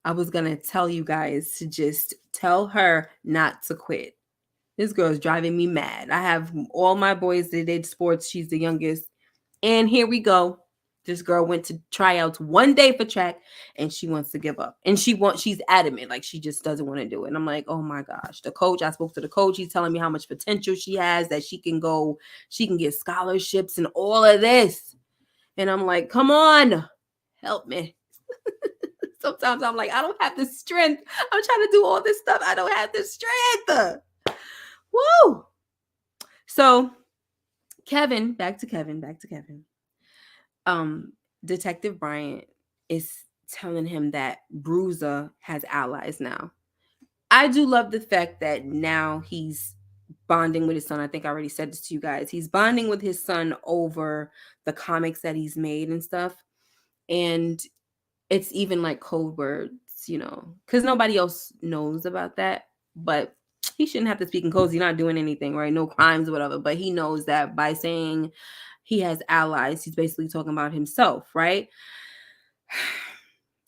I was going to tell you guys to just tell her not to quit. This girl is driving me mad. I have all my boys that did sports. She's the youngest. And here we go. This girl went to tryouts one day for track and she wants to give up. And she's adamant. Like, she just doesn't want to do it. And I'm like, oh my gosh. The coach, I spoke to the coach. He's telling me how much potential she has, that she can get scholarships and all of this. And I'm like, come on, help me. Sometimes I'm like, I don't have the strength. I'm trying to do all this stuff. I don't have the strength. Woo! So back to Kevin. Detective Bryant is telling him that Bruiser has allies now. I do love the fact that now he's bonding with his son. I think I already said this to you guys. He's bonding with his son over the comics that he's made and stuff. And it's even like code words, because nobody else knows about that. But he shouldn't have to speak in codes. He's not doing anything, right? No crimes or whatever. But he knows that by saying he has allies, he's basically talking about himself, right?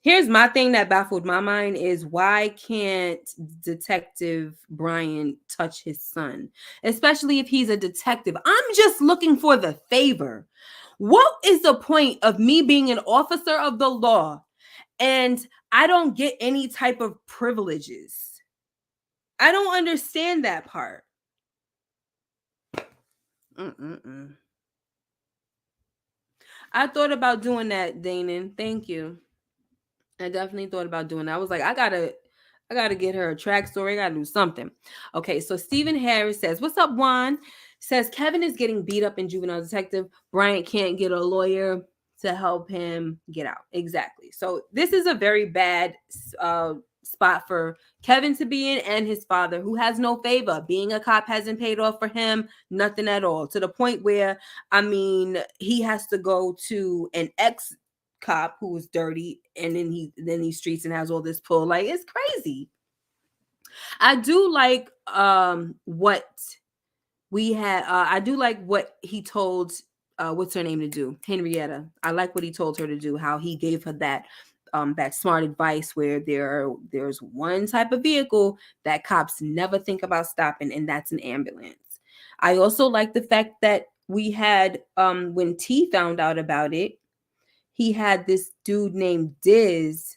Here's my thing that baffled my mind is why can't Detective Brian touch his son, especially if he's a detective? I'm just looking for the favor. What is the point of me being an officer of the law and I don't get any type of privileges? I don't understand that part. I thought about doing that, Danon. Thank you. I definitely thought about doing that. I was like, I gotta get her a track story. I gotta do something. Okay, so Stephen Harris says, "What's up, Juan?" Says Kevin is getting beat up in Juvenile Detective. Bryant can't get a lawyer to help him get out. Exactly. So this is a very bad spot for Kevin to be in, and his father, who has no favor. Being a cop hasn't paid off for him, nothing at all. To the point where, I mean, he has to go to an ex cop who was dirty, and then he streets and has all this pull. Like, it's crazy. I do like what we had. I do like what he told what's her name to do, Henrietta. I like what he told her to do. How he gave her that smart advice where there's one type of vehicle that cops never think about stopping, and that's an ambulance. I also like the fact that we had when T found out about it, he had this dude named Diz.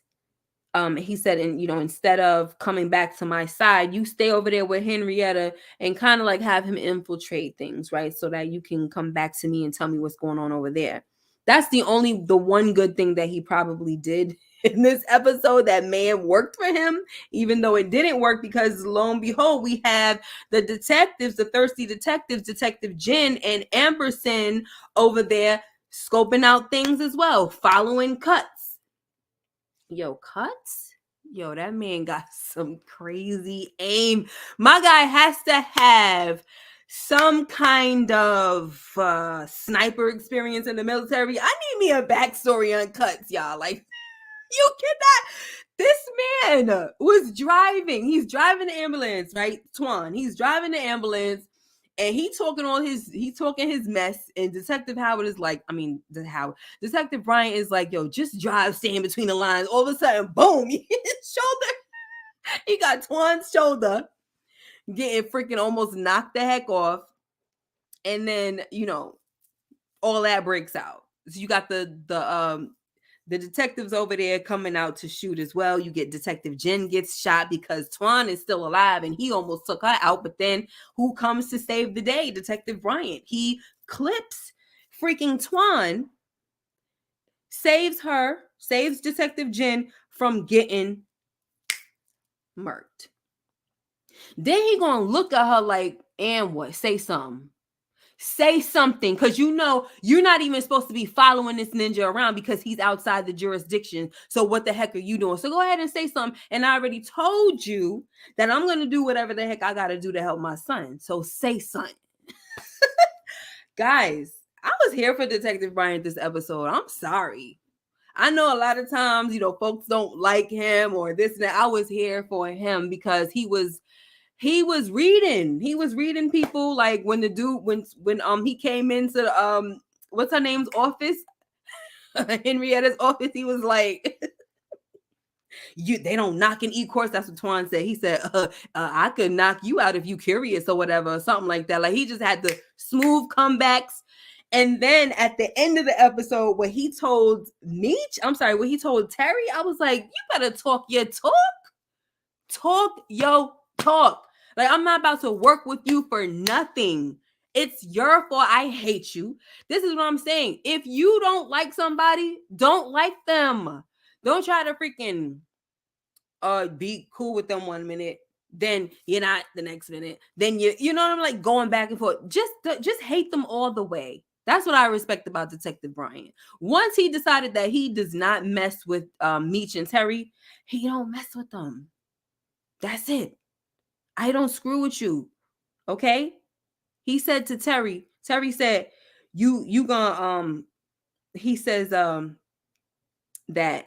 He said, and instead of coming back to my side, you stay over there with Henrietta and kind of like have him infiltrate things, right? So that you can come back to me and tell me what's going on over there. That's the one good thing that he probably did in this episode that may have worked for him, even though it didn't work, because lo and behold, we have the detectives, the thirsty detectives, Detective Jen and Amberson over there scoping out things as well, following Cuts. Yo, Cuts? Yo, that man got some crazy aim. My guy has to have some kind of sniper experience in the military. I need me a backstory on Cuts, y'all. Like, you cannot. This man was driving. He's driving the ambulance, right? Twan. He's driving the ambulance, and he's talking his mess. And Detective Howard is like, Detective Bryant is like, yo, just drive, stay in between the lines. All of a sudden, boom, his shoulder. He got Twan's shoulder, getting freaking almost knocked the heck off. And then, all that breaks out. So you got the detectives over there coming out to shoot as well. You get Detective Jen gets shot because Twan is still alive and he almost took her out. But then who comes to save the day? Detective Bryant. He clips freaking Twan, saves Detective Jen from getting murked. Then he gonna look at her like, and what? Say something. Say something, because you're not even supposed to be following this ninja around because he's outside the jurisdiction. So what the heck are you doing? So go ahead and say something. And I already told you that I'm going to do whatever the heck I got to do to help my son. So say something. Guys, I was here for Detective Bryant this episode. I'm sorry. I know a lot of times, folks don't like him or this and that. I was here for him because he was reading people. Like when the dude when he came into what's her name's office, Henrietta's office, he was like, they don't knock and eat course. That's what Twan said. He said, I could knock you out if you curious or whatever, or something like that. Like, he just had the smooth comebacks. And then at the end of the episode, when he told when he told Terry, I was like, you better talk your talk. Talk your talk. Like, I'm not about to work with you for nothing. It's your fault. I hate you. This is what I'm saying. If you don't like somebody, don't like them. Don't try to freaking be cool with them 1 minute Then you're not the next minute. Then you know what I'm like, going back and forth. Just hate them all the way. That's what I respect about Detective Bryant. Once he decided that he does not mess with Meech and Terry, he don't mess with them. That's it. I don't screw with you. Okay? He said to Terry said, you gonna he says that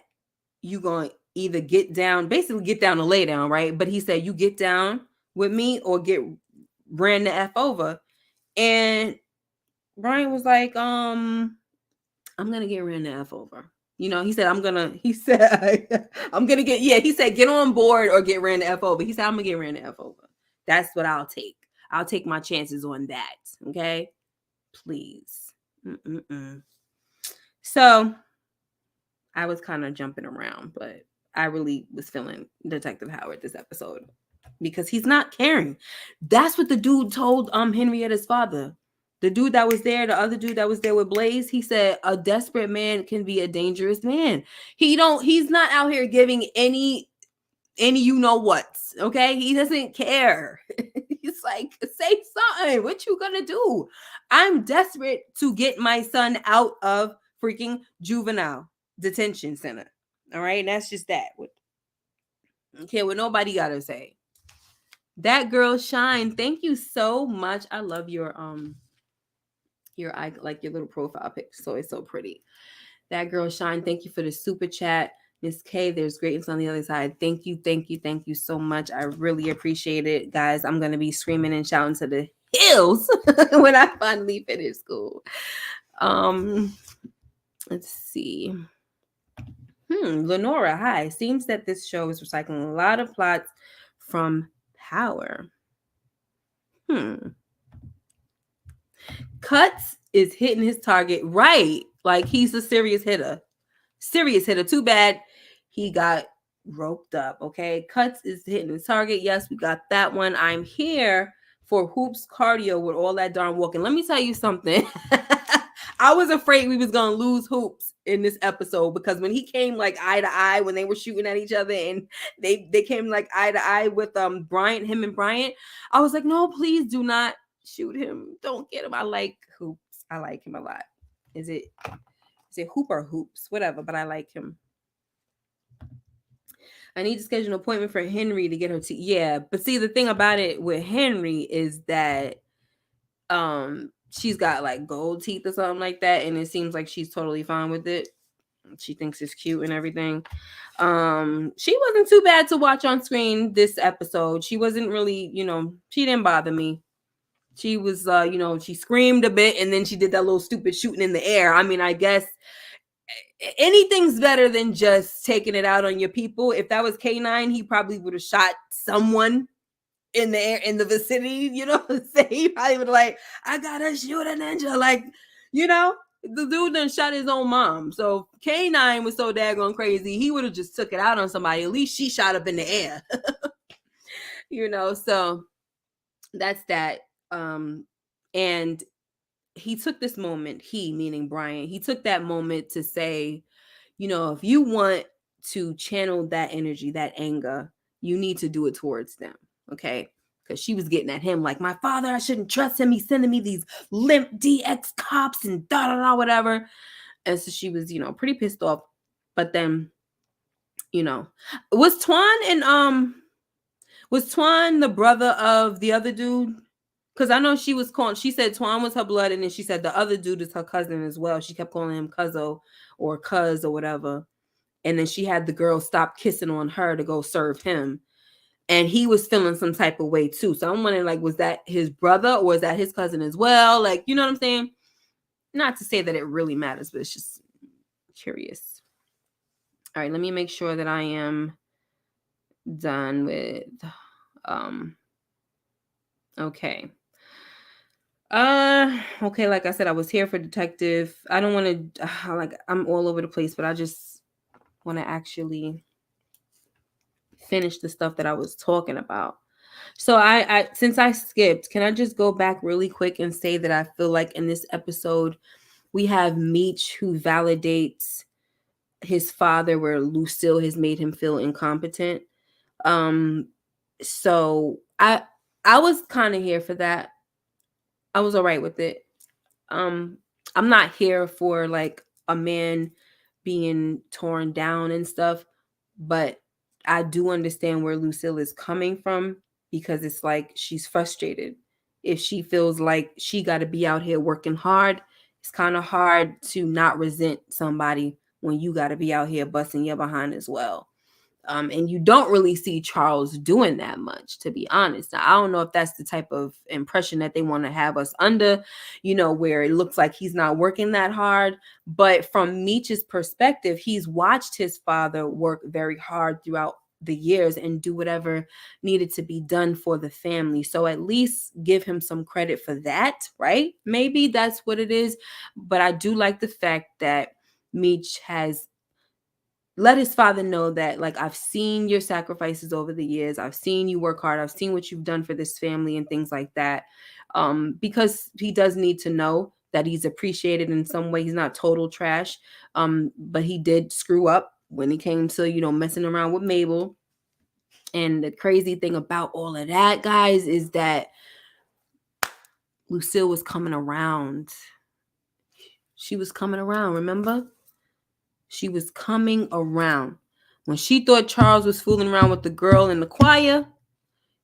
you gonna either get down, basically get down to lay down, right? But he said, you get down with me or get ran the F over. And Brian was like, I'm gonna get ran the F over. You know, he said, I'm gonna get, he said, get on board or get ran the F over. He said, I'm gonna get ran the F over. That's what I'll take. I'll take my chances on that. Okay. Please. So I was kind of jumping around, but I really was feeling Detective Howard this episode because he's not caring. That's what the dude told Henrietta's father. The dude that was there, the other dude that was there with Blaze, he said a desperate man can be a dangerous man. He's not out here giving any you know what's, okay? He doesn't care. He's like, say something. What you gonna do? I'm desperate to get my son out of freaking juvenile detention center. All right, and that's just that. Okay, what nobody gotta say. That girl Shine, thank you so much. I love your like your little profile picture. So it's so pretty. That girl Shine, thank you for the super chat. Miss K, there's greatness on the other side. Thank you so much. I really appreciate it. Guys, I'm going to be screaming and shouting to the hills when I finally finish school. Let's see. Lenora, hi. Seems that this show is recycling a lot of plots from Power. Cuts is hitting his target right. Like he's a serious hitter. Too bad he got roped up. Okay. Cuts is hitting his target. Yes, we got that one. I'm here for Hoops cardio with all that darn walking. Let me tell you something. I was afraid we was gonna lose Hoops in this episode because when he came like eye to eye when they were shooting at each other and they came like eye to eye with Bryant, him and Bryant, I was like, no, please do not shoot him. Don't get him. I like Hoops. I like him a lot. Is it Hoop or Hoops? Whatever, but I like him. I need to schedule an appointment for Henry to get her to. Yeah, but see, the thing about it with Henry is that she's got like gold teeth or something like that, and it seems like she's totally fine with it. She thinks it's cute and everything. She wasn't too bad to watch on screen this episode. She wasn't really, she didn't bother me. She was, she screamed a bit and then she did that little stupid shooting in the air. I mean, I guess anything's better than just taking it out on your people. If that was K9, he probably would have shot someone in the air in the vicinity, you know. He probably would have like, I gotta shoot a ninja, like, the dude done shot his own mom. So K9 was so daggone crazy, he would have just took it out on somebody. At least she shot up in the air. So that's that. And he took this moment, he meaning Brian, he took that moment to say, if you want to channel that energy, that anger, you need to do it towards them. Okay. Because she was getting at him like, my father, I shouldn't trust him. He's sending me these limp DX cops and whatever. And so she was, pretty pissed off. But then, was Twan the brother of the other dude? Because I know she said Twan was her blood, and then she said the other dude is her cousin as well. She kept calling him Cuzzo or Cuz or whatever. And then she had the girl stop kissing on her to go serve him. And he was feeling some type of way too. So I'm wondering, like, was that his brother or is that his cousin as well? Like, you know what I'm saying? Not to say that it really matters, but it's just curious. All right, let me make sure that I am done with, okay. Okay, like I said, I was here for Detective. I don't want to, I'm all over the place, but I just want to actually finish the stuff that I was talking about. So I since I skipped, can I just go back really quick and say that I feel like in this episode, we have Meech who validates his father where Lucille has made him feel incompetent. So I was kind of here for that. I was all right with it. I'm not here for like a man being torn down and stuff, but I do understand where Lucille is coming from, because it's like she's frustrated. If she feels like she got to be out here working hard, it's kind of hard to not resent somebody when you got to be out here busting your behind as well. And you don't really see Charles doing that much, to be honest. Now, I don't know if that's the type of impression that they want to have us under, where it looks like he's not working that hard. But from Meech's perspective, he's watched his father work very hard throughout the years and do whatever needed to be done for the family. So at least give him some credit for that, right? Maybe that's what it is. But I do like the fact that Meech has let his father know that, like, I've seen your sacrifices over the years. I've seen you work hard. I've seen what you've done for this family and things like that. Because he does need to know that he's appreciated in some way. He's not total trash. But he did screw up when it came to, messing around with Mabel. And the crazy thing about all of that, guys, is that Lucille was coming around. She was coming around, remember? She was coming around. When she thought Charles was fooling around with the girl in the choir,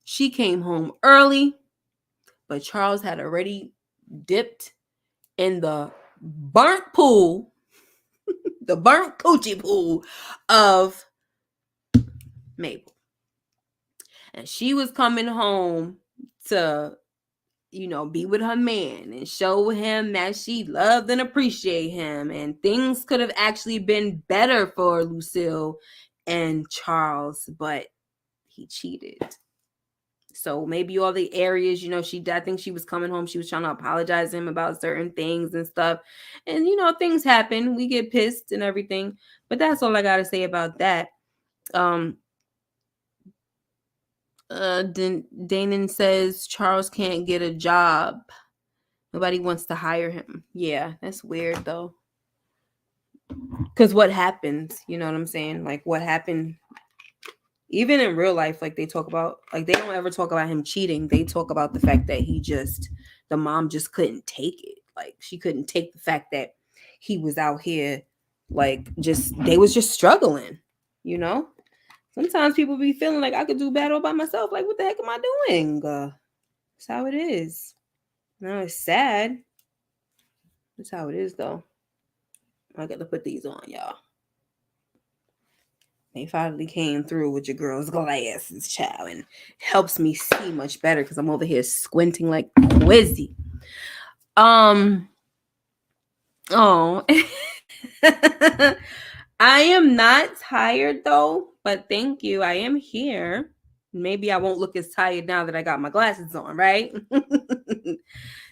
she came home early, but Charles had already dipped in the burnt pool, the burnt coochie pool of Mabel. And she was coming home to, be with her man and show him that she loved and appreciate him. And things could have actually been better for Lucille and Charles, but he cheated. So maybe all the areas, I think she was coming home. She was trying to apologize to him about certain things and stuff. And, things happen. We get pissed and everything. But that's all I got to say about that. Danon says Charles can't get a job. Nobody wants to hire him. Yeah, that's weird though. Because what happens? You know what I'm saying? Like, what happened? Even in real life, like, they talk about, like, they don't ever talk about him cheating. They talk about the fact that the mom just couldn't take it. Like, she couldn't take the fact that he was out here, like, they was just struggling, Sometimes people be feeling like I could do bad all by myself. Like, what the heck am I doing? That's how it is. No, it's sad. That's how it is, though. I got to put these on, y'all. They finally came through with your girl's glasses, child, and helps me see much better because I'm over here squinting like Quizzy. Oh. I am not tired though, but thank you. I am here. Maybe I won't look as tired now that I got my glasses on, right?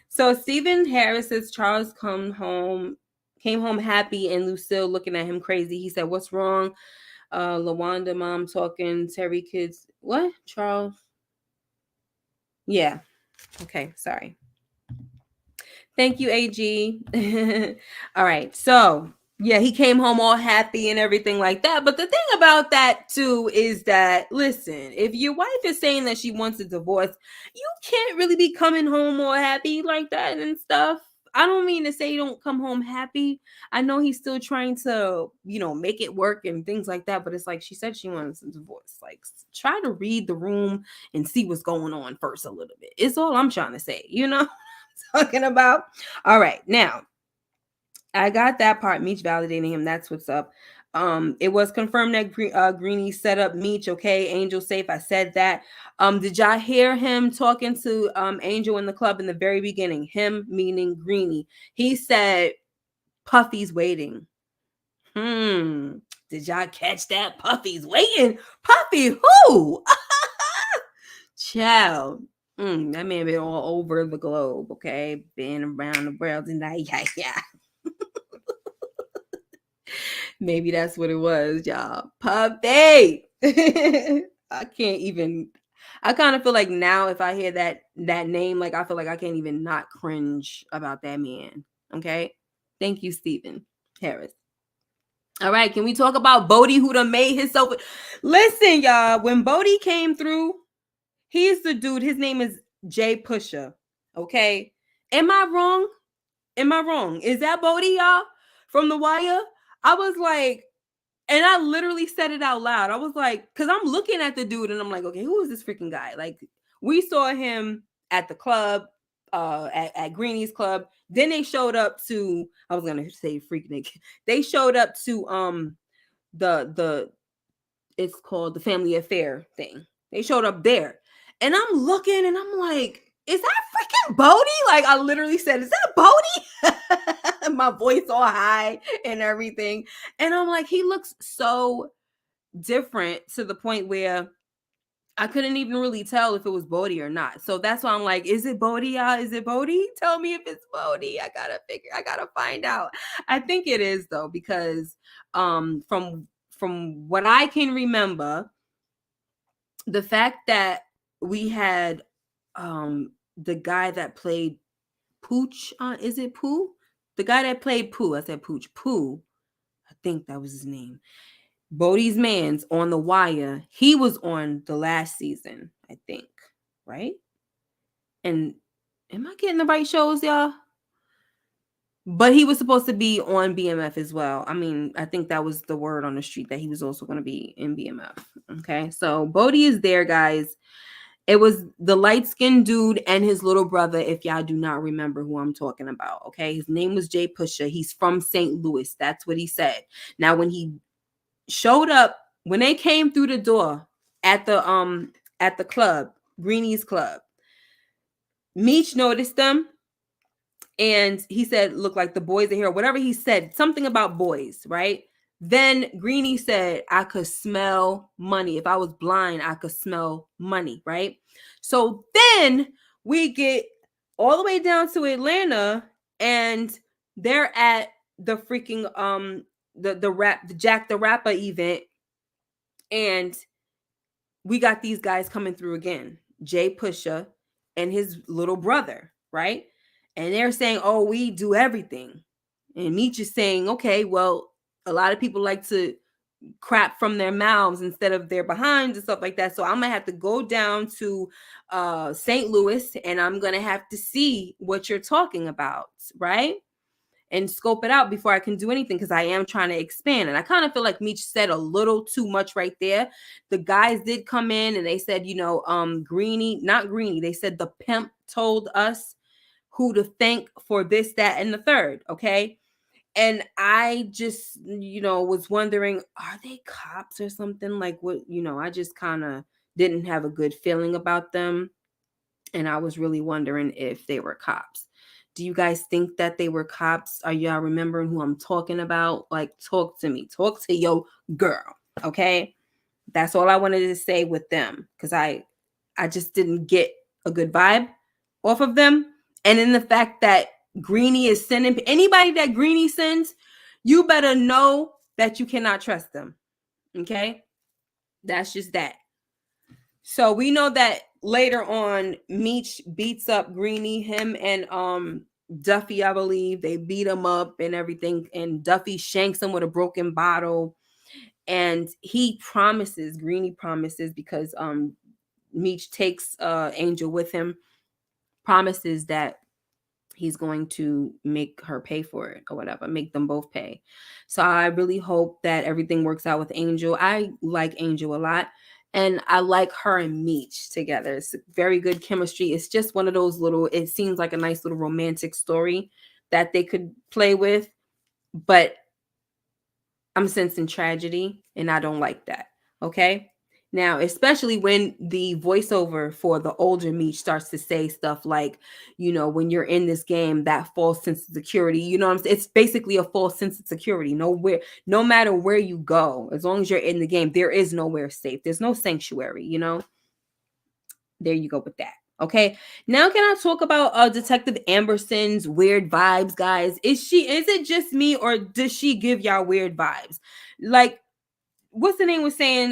So Stephen Harris says Charles came home happy and Lucille looking at him crazy. He said, "What's wrong? LaWanda mom talking, Terry kids." What? Charles? Yeah. Okay, sorry. Thank you, AG. All right. So, yeah, he came home all happy and everything like that. But the thing about that, too, is that, listen, if your wife is saying that she wants a divorce, you can't really be coming home all happy like that and stuff. I don't mean to say you don't come home happy. I know he's still trying to, make it work and things like that. But it's like she said she wants a divorce. Like, try to read the room and see what's going on first a little bit. It's all I'm trying to say, talking about. All right, now I got that part. Meech validating him. That's what's up. It was confirmed that Greenie set up Meech. Okay, Angel safe. I said that. Did y'all hear him talking to Angel in the club in the very beginning? Him meaning Greenie. He said, "Puffy's waiting." Did y'all catch that? Puffy's waiting. Puffy who? Child. That man been all over the globe, okay? Been around the world and yeah. Maybe that's what it was, y'all. Puppy. I can't even. I kind of feel like now if I hear that name, like I feel like I can't even not cringe about that man. Okay. Thank you, Stephen Harris. All right, can we talk about Bodie who done made himself? Listen, y'all, when Bodie came through He's the dude. His name is Jay Pusha. Okay. Am I wrong? Am I wrong? Is that Bodie, y'all? From The Wire? I was like, and I literally said it out loud. I was like, because I'm looking at the dude and I'm like, okay, who is this freaking guy? Like, we saw him at the club, at Greenie's club. Then they showed up to, I was gonna say freaking, they showed up to the it's called the Family Affair thing. They showed up there. And I'm looking and I'm like, is that freaking Bodie? Like, I literally said, is that Bodie? My voice all high and everything. And I'm like, he looks so different to the point where I couldn't even really tell if it was Bodie or not. So that's why I'm like, is it Bodie? Is it Bodie? Tell me if it's Bodie. I gotta find out. I think it is though, because from what I can remember, the fact that we had the guy that played Pooch, is it Pooh? The guy that played Pooh, I said Pooch, Pooh, I think that was his name. Bodie's man's on The Wire. He was on the last season, I think, right? And am I getting the right shows, y'all? But he was supposed to be on BMF as well. I mean, I think that was the word on the street that he was also going to be in BMF. Okay, so Bodie is there, guys. It was the light-skinned dude and his little brother, if y'all do not remember who I'm talking about. Okay, his name was Jay Pusha. He's from St. Louis. That's what he said. Now, when he showed up, when they came through the door at the club, Greenie's club, Meech noticed them. And he said, look, like the boys are here, whatever he said, something about boys, right? Then Greenie said, I could smell money. If I was blind, I could smell money, right? So then we get all the way down to Atlanta and they're at the freaking the Jack the Rapper event. And we got these guys coming through again, Jay Pusha and his little brother, right? And they're saying, oh, we do everything. And Meech is saying, okay, well, a lot of people like to crap from their mouths instead of their behinds and stuff like that. So I'm gonna have to go down to St. Louis and I'm gonna have to see what you're talking about, right? And scope it out before I can do anything, because I am trying to expand. And I kind of feel like Meech said a little too much right there. The guys did come in and they said, Greenie, not Greenie, they said the pimp told us who to thank for this, that, and the third. Okay. And I just, was wondering, are they cops or something? Like what, I just kind of didn't have a good feeling about them. And I was really wondering if they were cops. Do you guys think that they were cops? Are y'all remembering who I'm talking about? Like, talk to me. Talk to your girl. Okay. That's all I wanted to say with them. Because I just didn't get a good vibe off of them. And in the fact that Greenie is sending anybody that Greenie sends, you better know that you cannot trust them. Okay. That's just that. So we know that later on, Meech beats up Greenie, him and Duffy, I believe. They beat him up and everything. And Duffy shanks him with a broken bottle. And Greenie promises, because Meech takes Angel with him, promises that he's going to make her pay for it or whatever, make them both pay. So I really hope that everything works out with Angel. I like Angel a lot. And I like her and Meech together. It's very good chemistry. It's just one of those it seems like a nice little romantic story that they could play with. But I'm sensing tragedy, and I don't like that. Okay? Now, especially when the voiceover for the older Meech starts to say stuff like, when you're in this game, that false sense of security, what I'm saying? It's basically a false sense of security. No matter where you go, as long as you're in the game, there is nowhere safe. There's no sanctuary, There you go with that. Okay. Now, can I talk about Detective Amberson's weird vibes, guys? Is it just me, or does she give y'all weird vibes? Like, what's the name was saying,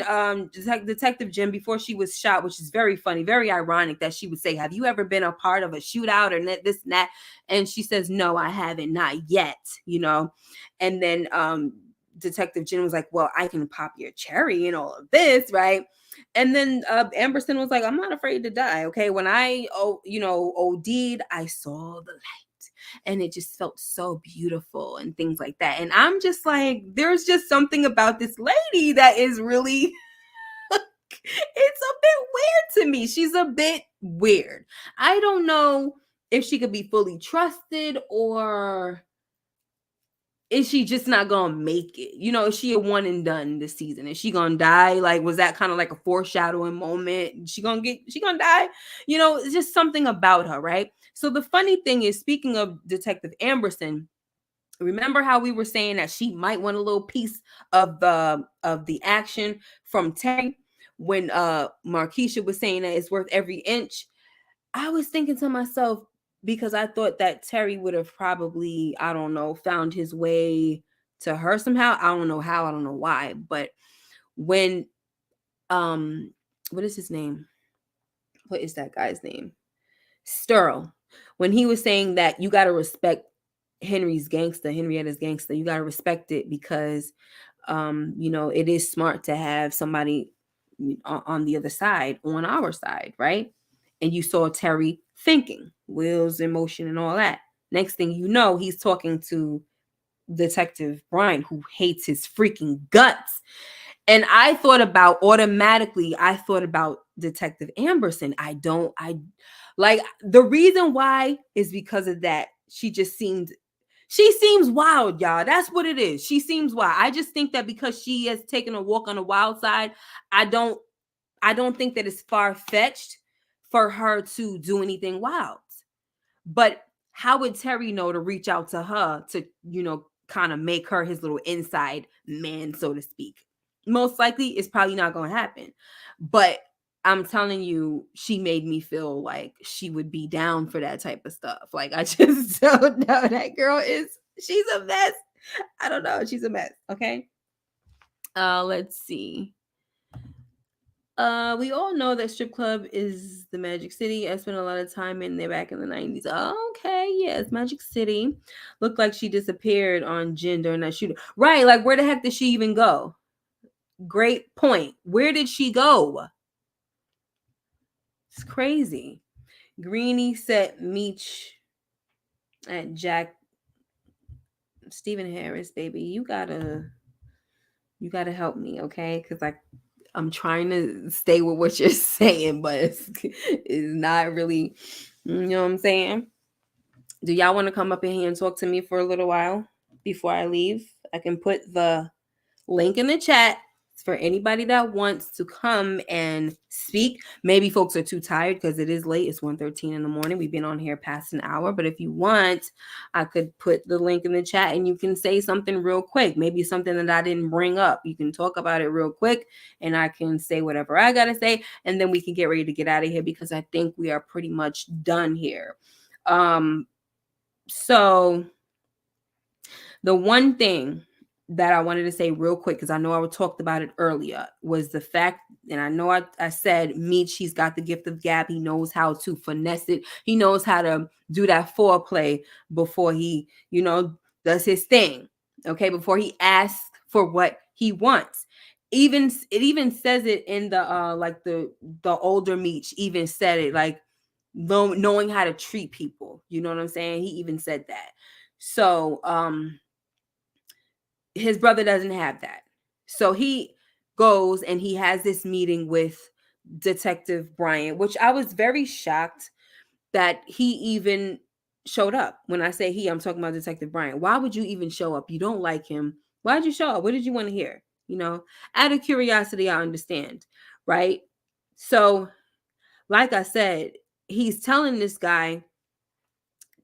Detective Jim, before she was shot, which is very funny, very ironic that she would say, have you ever been a part of a shootout or this and that? And she says, no, I haven't, not yet, And then Detective Jim was like, well, I can pop your cherry and all of this, right? And then Amberson was like, I'm not afraid to die. Okay. When I, OD'd, I saw the light and it just felt so beautiful and things like that. And I'm just like, there's just something about this lady that is really, it's a bit weird to me. She's a bit weird. I don't know if she could be fully trusted, or is she just not gonna make it? Is she a one and done this season? Is she gonna die? Like, was that kind of like a foreshadowing moment? She gonna die? It's just something about her, right? So the funny thing is, speaking of Detective Amberson, remember how we were saying that she might want a little piece of the action from Terry when Markeisha was saying that it's worth every inch? I was thinking to myself, because I thought that Terry would have probably, I don't know, found his way to her somehow. I don't know how, I don't know why, but when what is his name? What is that guy's name? Sterl. When he was saying that you got to respect Henrietta's gangster, you got to respect it because it is smart to have somebody on the other side, on our side, right? And you saw Terry thinking, wheels in motion and all that. Next thing you know, he's talking to Detective Brian, who hates his freaking guts. And I thought about Detective Amberson. I like, the reason why is because of that. She seems wild, y'all. That's what it is. She seems wild. I just think that because she has taken a walk on the wild side, I don't think that it's far-fetched for her to do anything wild. But how would Terry know to reach out to her to, kind of make her his little inside man, so to speak? Most likely it's probably not going to happen. But I'm telling you, she made me feel like she would be down for that type of stuff. Like, I just don't know. That girl she's a mess. I don't know. She's a mess. Okay. Let's see. We all know that strip club is the Magic City. I spent a lot of time in there back in the 90s. Okay, yeah, it's Magic City. Looked like she disappeared on Jen during that shooting. Right, like, where the heck did she even go? Great point. Where did she go? It's crazy. Greenie set Meech at Jack. Stephen Harris, baby, you gotta help me, okay? Because I'm trying to stay with what you're saying, but it's not really, you know what I'm saying? Do y'all want to come up in here and talk to me for a little while before I leave? I can put the link in the chat for anybody that wants to come and speak. Maybe folks are too tired because it is late. It's 1:13 in the morning. We've been on here past an hour, but if you want, I could put the link in the chat and you can say something real quick. Maybe something that I didn't bring up. You can talk about it real quick and I can say whatever I got to say, and then we can get ready to get out of here because I think we are pretty much done here. So the one thing that I wanted to say real quick, because I know I talked about it earlier, was the fact, and I know I said Meech, he's got the gift of gab. He knows how to finesse it. He knows how to do that foreplay before he, does his thing. Okay, before he asks for what he wants. It even says it in the like the older Meech even said it, like knowing how to treat people. You know what I'm saying? He even said that. So his brother doesn't have that. So he goes and he has this meeting with Detective Bryant, which I was very shocked that he even showed up. When I say he, I'm talking about Detective Bryant. Why would you even show up? You don't like him. Why did you show up? What did you want to hear? Out of curiosity, I understand, right? So, like I said, he's telling this guy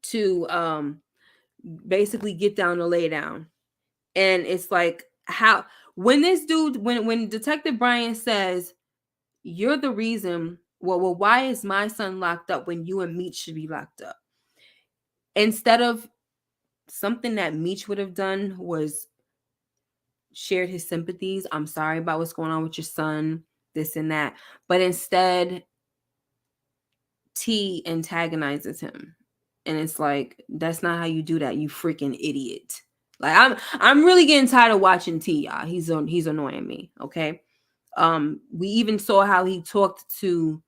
to basically get down to lay down. And it's like, how, when this dude, when Detective Bryant says, you're the reason, well, why is my son locked up when you and Meech should be locked up? Instead of something that Meech would have done was shared his sympathies. I'm sorry about what's going on with your son, this and that. But instead, T antagonizes him. And it's like, that's not how you do that, you freaking idiot. Like, I'm really getting tired of watching T, y'all. He's annoying me, okay? We even saw how he talked to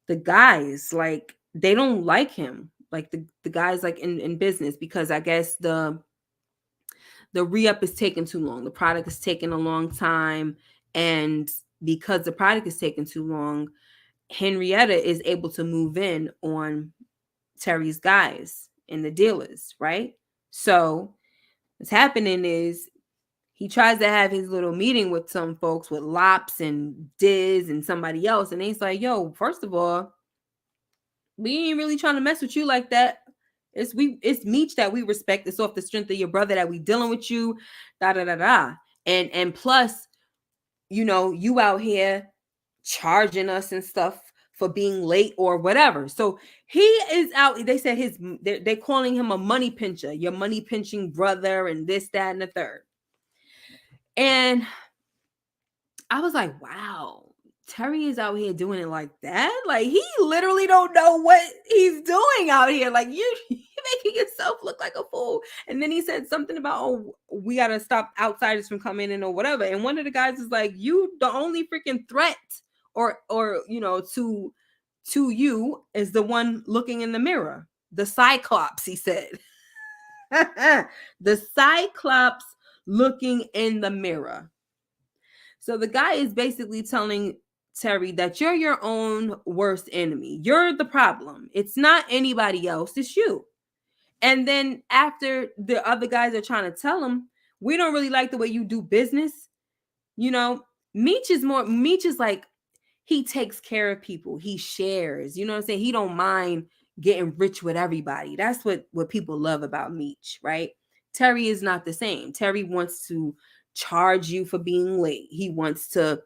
the guys. Like, they don't like him, like the guys like in business, because I guess the re-up is taking too long. The product is taking a long time. And because the product is taking too long, Henrietta is able to move in on Terry's guys and the dealers, right? So what's happening is he tries to have his little meeting with some folks, with Lops and Diz and somebody else. And he's like, yo, first of all, we ain't really trying to mess with you like that. It's Meech that we respect. It's off the strength of your brother that we dealing with you, da da da da. And plus, you out here charging us and stuff for being late or whatever. So he is out. They said they're calling him a money pincher, your money pinching brother, and this, that, and the third. And I was like, wow, Terry is out here doing it like that. Like, he literally don't know what he's doing out here. Like, you're making yourself look like a fool. And then he said something about, oh, we got to stop outsiders from coming in or whatever. And one of the guys is like, you, the only freaking threat or to you is the one looking in the mirror. The Cyclops, he said. The Cyclops looking in the mirror. So the guy is basically telling Terry that you're your own worst enemy. You're the problem. It's not anybody else. It's you. And then after the other guys are trying to tell him, we don't really like the way you do business. Meech is like, he takes care of people. He shares. You know what I'm saying? He don't mind getting rich with everybody. That's what people love about Meech, right? Terry is not the same. Terry wants to charge you for being late. He wants to,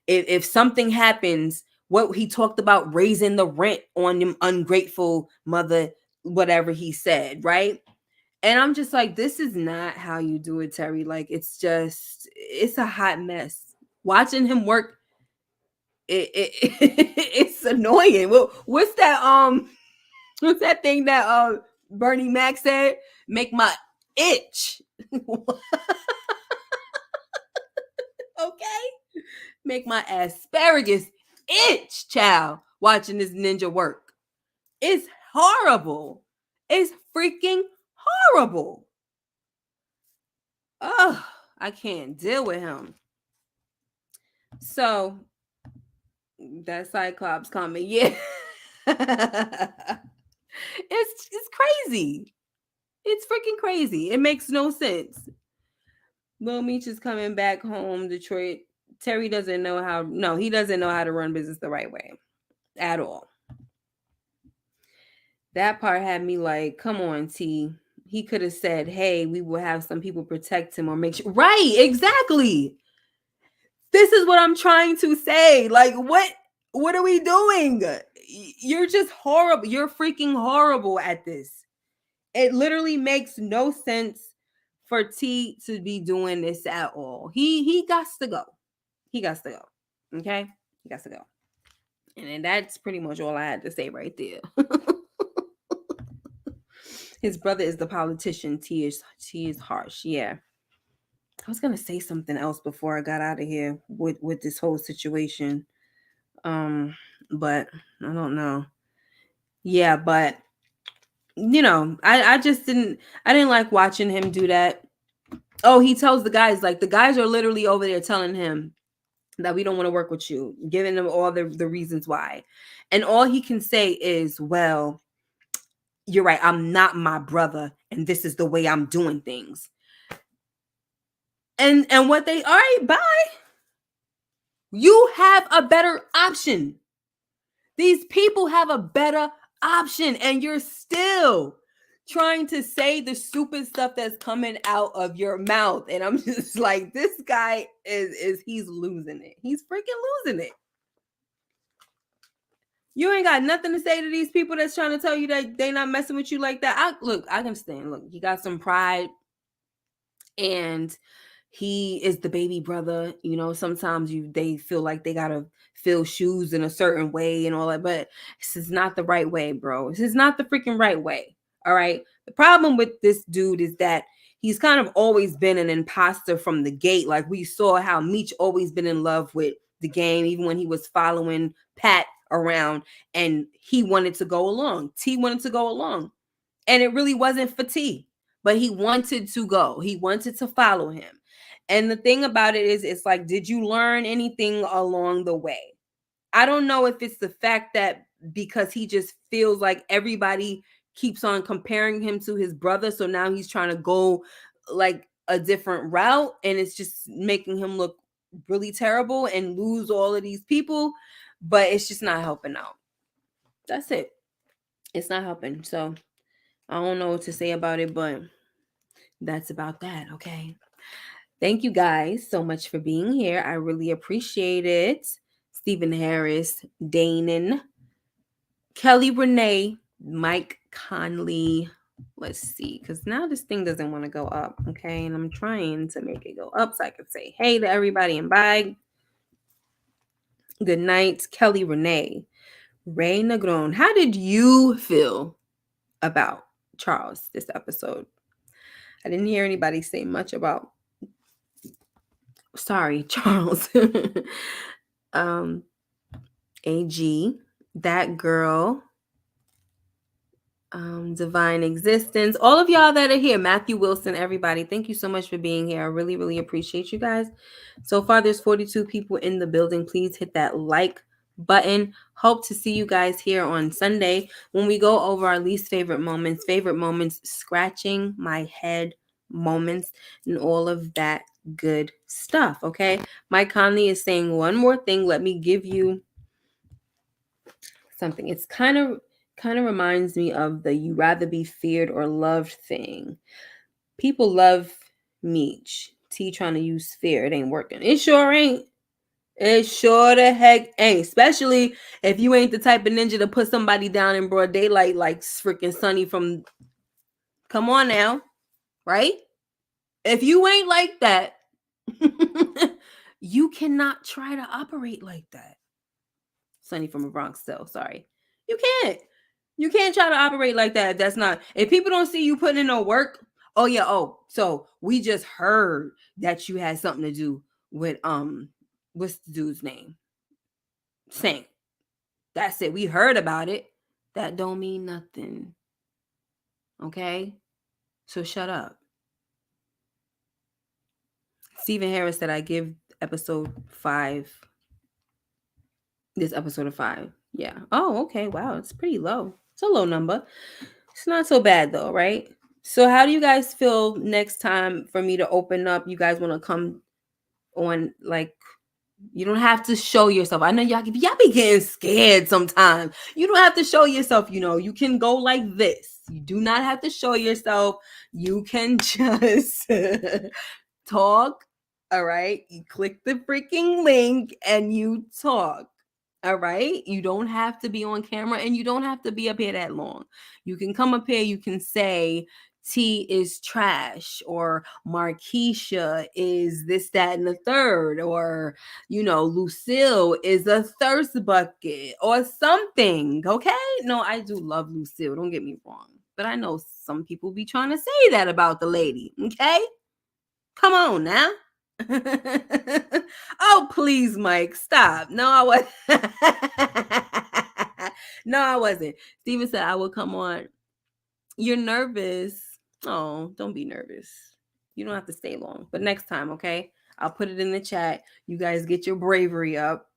if something happens, what he talked about, raising the rent on them ungrateful mother, whatever he said, right? And I'm just like, this is not how you do it, Terry. Like, it's a hot mess. Watching him work, it's annoying. Well, what's that thing that Bernie Mac said? Make my itch. Okay? Make my asparagus itch, child, watching this ninja work. It's horrible. It's freaking horrible. Oh, I can't deal with him. So that Cyclops comment, yeah. It's crazy. It's freaking crazy. It makes no sense. Lil Meech is coming back home, Detroit. Terry doesn't know how to run business the right way at all. That part had me like, come on, T. He could have said, hey, we will have some people protect him or make sure. Right, exactly. This is what I'm trying to say. Like, what are we doing? You're just horrible. You're freaking horrible at this. It literally makes no sense for T to be doing this at all. He got to go. He got to go. Okay? He got to go. And then that's pretty much all I had to say right there. His brother is the politician. T is harsh. Yeah. I was gonna say something else before I got out of here with this whole situation. But I don't know. Yeah, but I just didn't like watching him do that. Oh, he tells the guys, like, the guys are literally over there telling him that we don't want to work with you, giving them all the reasons why. And all he can say is, well, you're right, I'm not my brother, and this is the way I'm doing things. And what they, all right, bye. You have a better option. These people have a better option, and you're still trying to say the stupid stuff that's coming out of your mouth. And I'm just like, this guy he's losing it. He's freaking losing it. You ain't got nothing to say to these people that's trying to tell you that they not messing with you like that. I understand. Look, you got some pride, and he is the baby brother. Sometimes they feel like they gotta fill shoes in a certain way and all that, but this is not the right way, bro. This is not the freaking right way. All right. The problem with this dude is that he's kind of always been an imposter from the gate. Like we saw how Meech always been in love with the game, even when he was following Pat around and he wanted to go along. T wanted to go along. And it really wasn't for T, but he wanted to go. He wanted to follow him. And the thing about it is, it's like, did you learn anything along the way? I don't know if it's the fact that because he just feels like everybody keeps on comparing him to his brother. So now he's trying to go like a different route and it's just making him look really terrible and lose all of these people. But it's just not helping out. That's it. It's not helping. So I don't know what to say about it, but that's about that. Okay. Thank you guys so much for being here. I really appreciate it. Stephen Harris, Danon, Kelly Renee, Mike Conley. Let's see, because now this thing doesn't want to go up. Okay. And I'm trying to make it go up so I can say hey to everybody and bye. Good night, Kelly Renee. Ray Negron. How did you feel about Charles this episode? I didn't hear anybody say much about Charles. AG, that girl, Divine Existence, all of y'all that are here, Matthew Wilson, everybody, thank you so much for being here. I really, really appreciate you guys. So far, there's 42 people in the building. Please hit that like button. Hope to see you guys here on Sunday when we go over our least favorite moments, scratching my head moments, and all of that good stuff. Okay. Mike Conley is saying one more thing. Let me give you something. It's kind of reminds me of the you rather be feared or loved thing. People love Meech. T trying to use fear. It ain't working. It sure ain't. It sure the heck ain't. Especially if you ain't the type of ninja to put somebody down in broad daylight like freaking Sunny from. Come on now. Right? If you ain't like that, you cannot try to operate like that. Sunny from a Bronx still. Sorry. You can't. You can't try to operate like that. That's not. If people don't see you putting in no work, oh yeah, so we just heard that you had something to do with what's the dude's name? Saint. That's it. We heard about it. That don't mean nothing. Okay? So shut up. Stephen Harris said I give episode 5. This episode of 5. Yeah. Oh, okay. Wow. It's pretty low. It's a low number. It's not so bad though, right? So how do you guys feel next time for me to open up? You guys want to come on, like, you don't have to show yourself. I know y'all be getting scared sometimes. You don't have to show yourself, you can go like this. You do not have to show yourself. You can just talk. All right. You click the freaking link and you talk. All right. You don't have to be on camera and you don't have to be up here that long. You can come up here. You can say T is trash or Markeisha is this, that, and the third, or, Lucille is a thirst bucket or something. Okay. No, I do love Lucille. Don't get me wrong. But I know some people be trying to say that about the lady. Okay. Come on now. Oh, please, Mike, stop. No, I wasn't. No, I wasn't. Steven said I will come on. You're nervous. Oh, don't be nervous. You don't have to stay long. But next time, okay? I'll put it in the chat. You guys get your bravery up.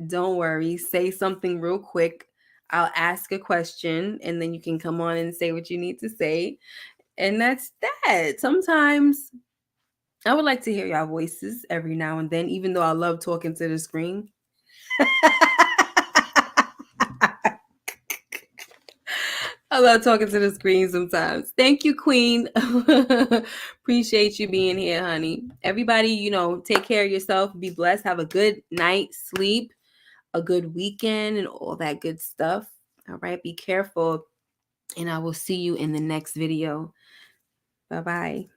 Don't worry. Say something real quick. I'll ask a question and then you can come on and say what you need to say. And that's that. Sometimes I would like to hear y'all voices every now and then, even though I love talking to the screen. I love talking to the screen sometimes. Thank you, Queen. Appreciate you being here, honey. Everybody, take care of yourself. Be blessed. Have a good night, sleep, a good weekend, and all that good stuff. All right. Be careful. And I will see you in the next video. Bye-bye.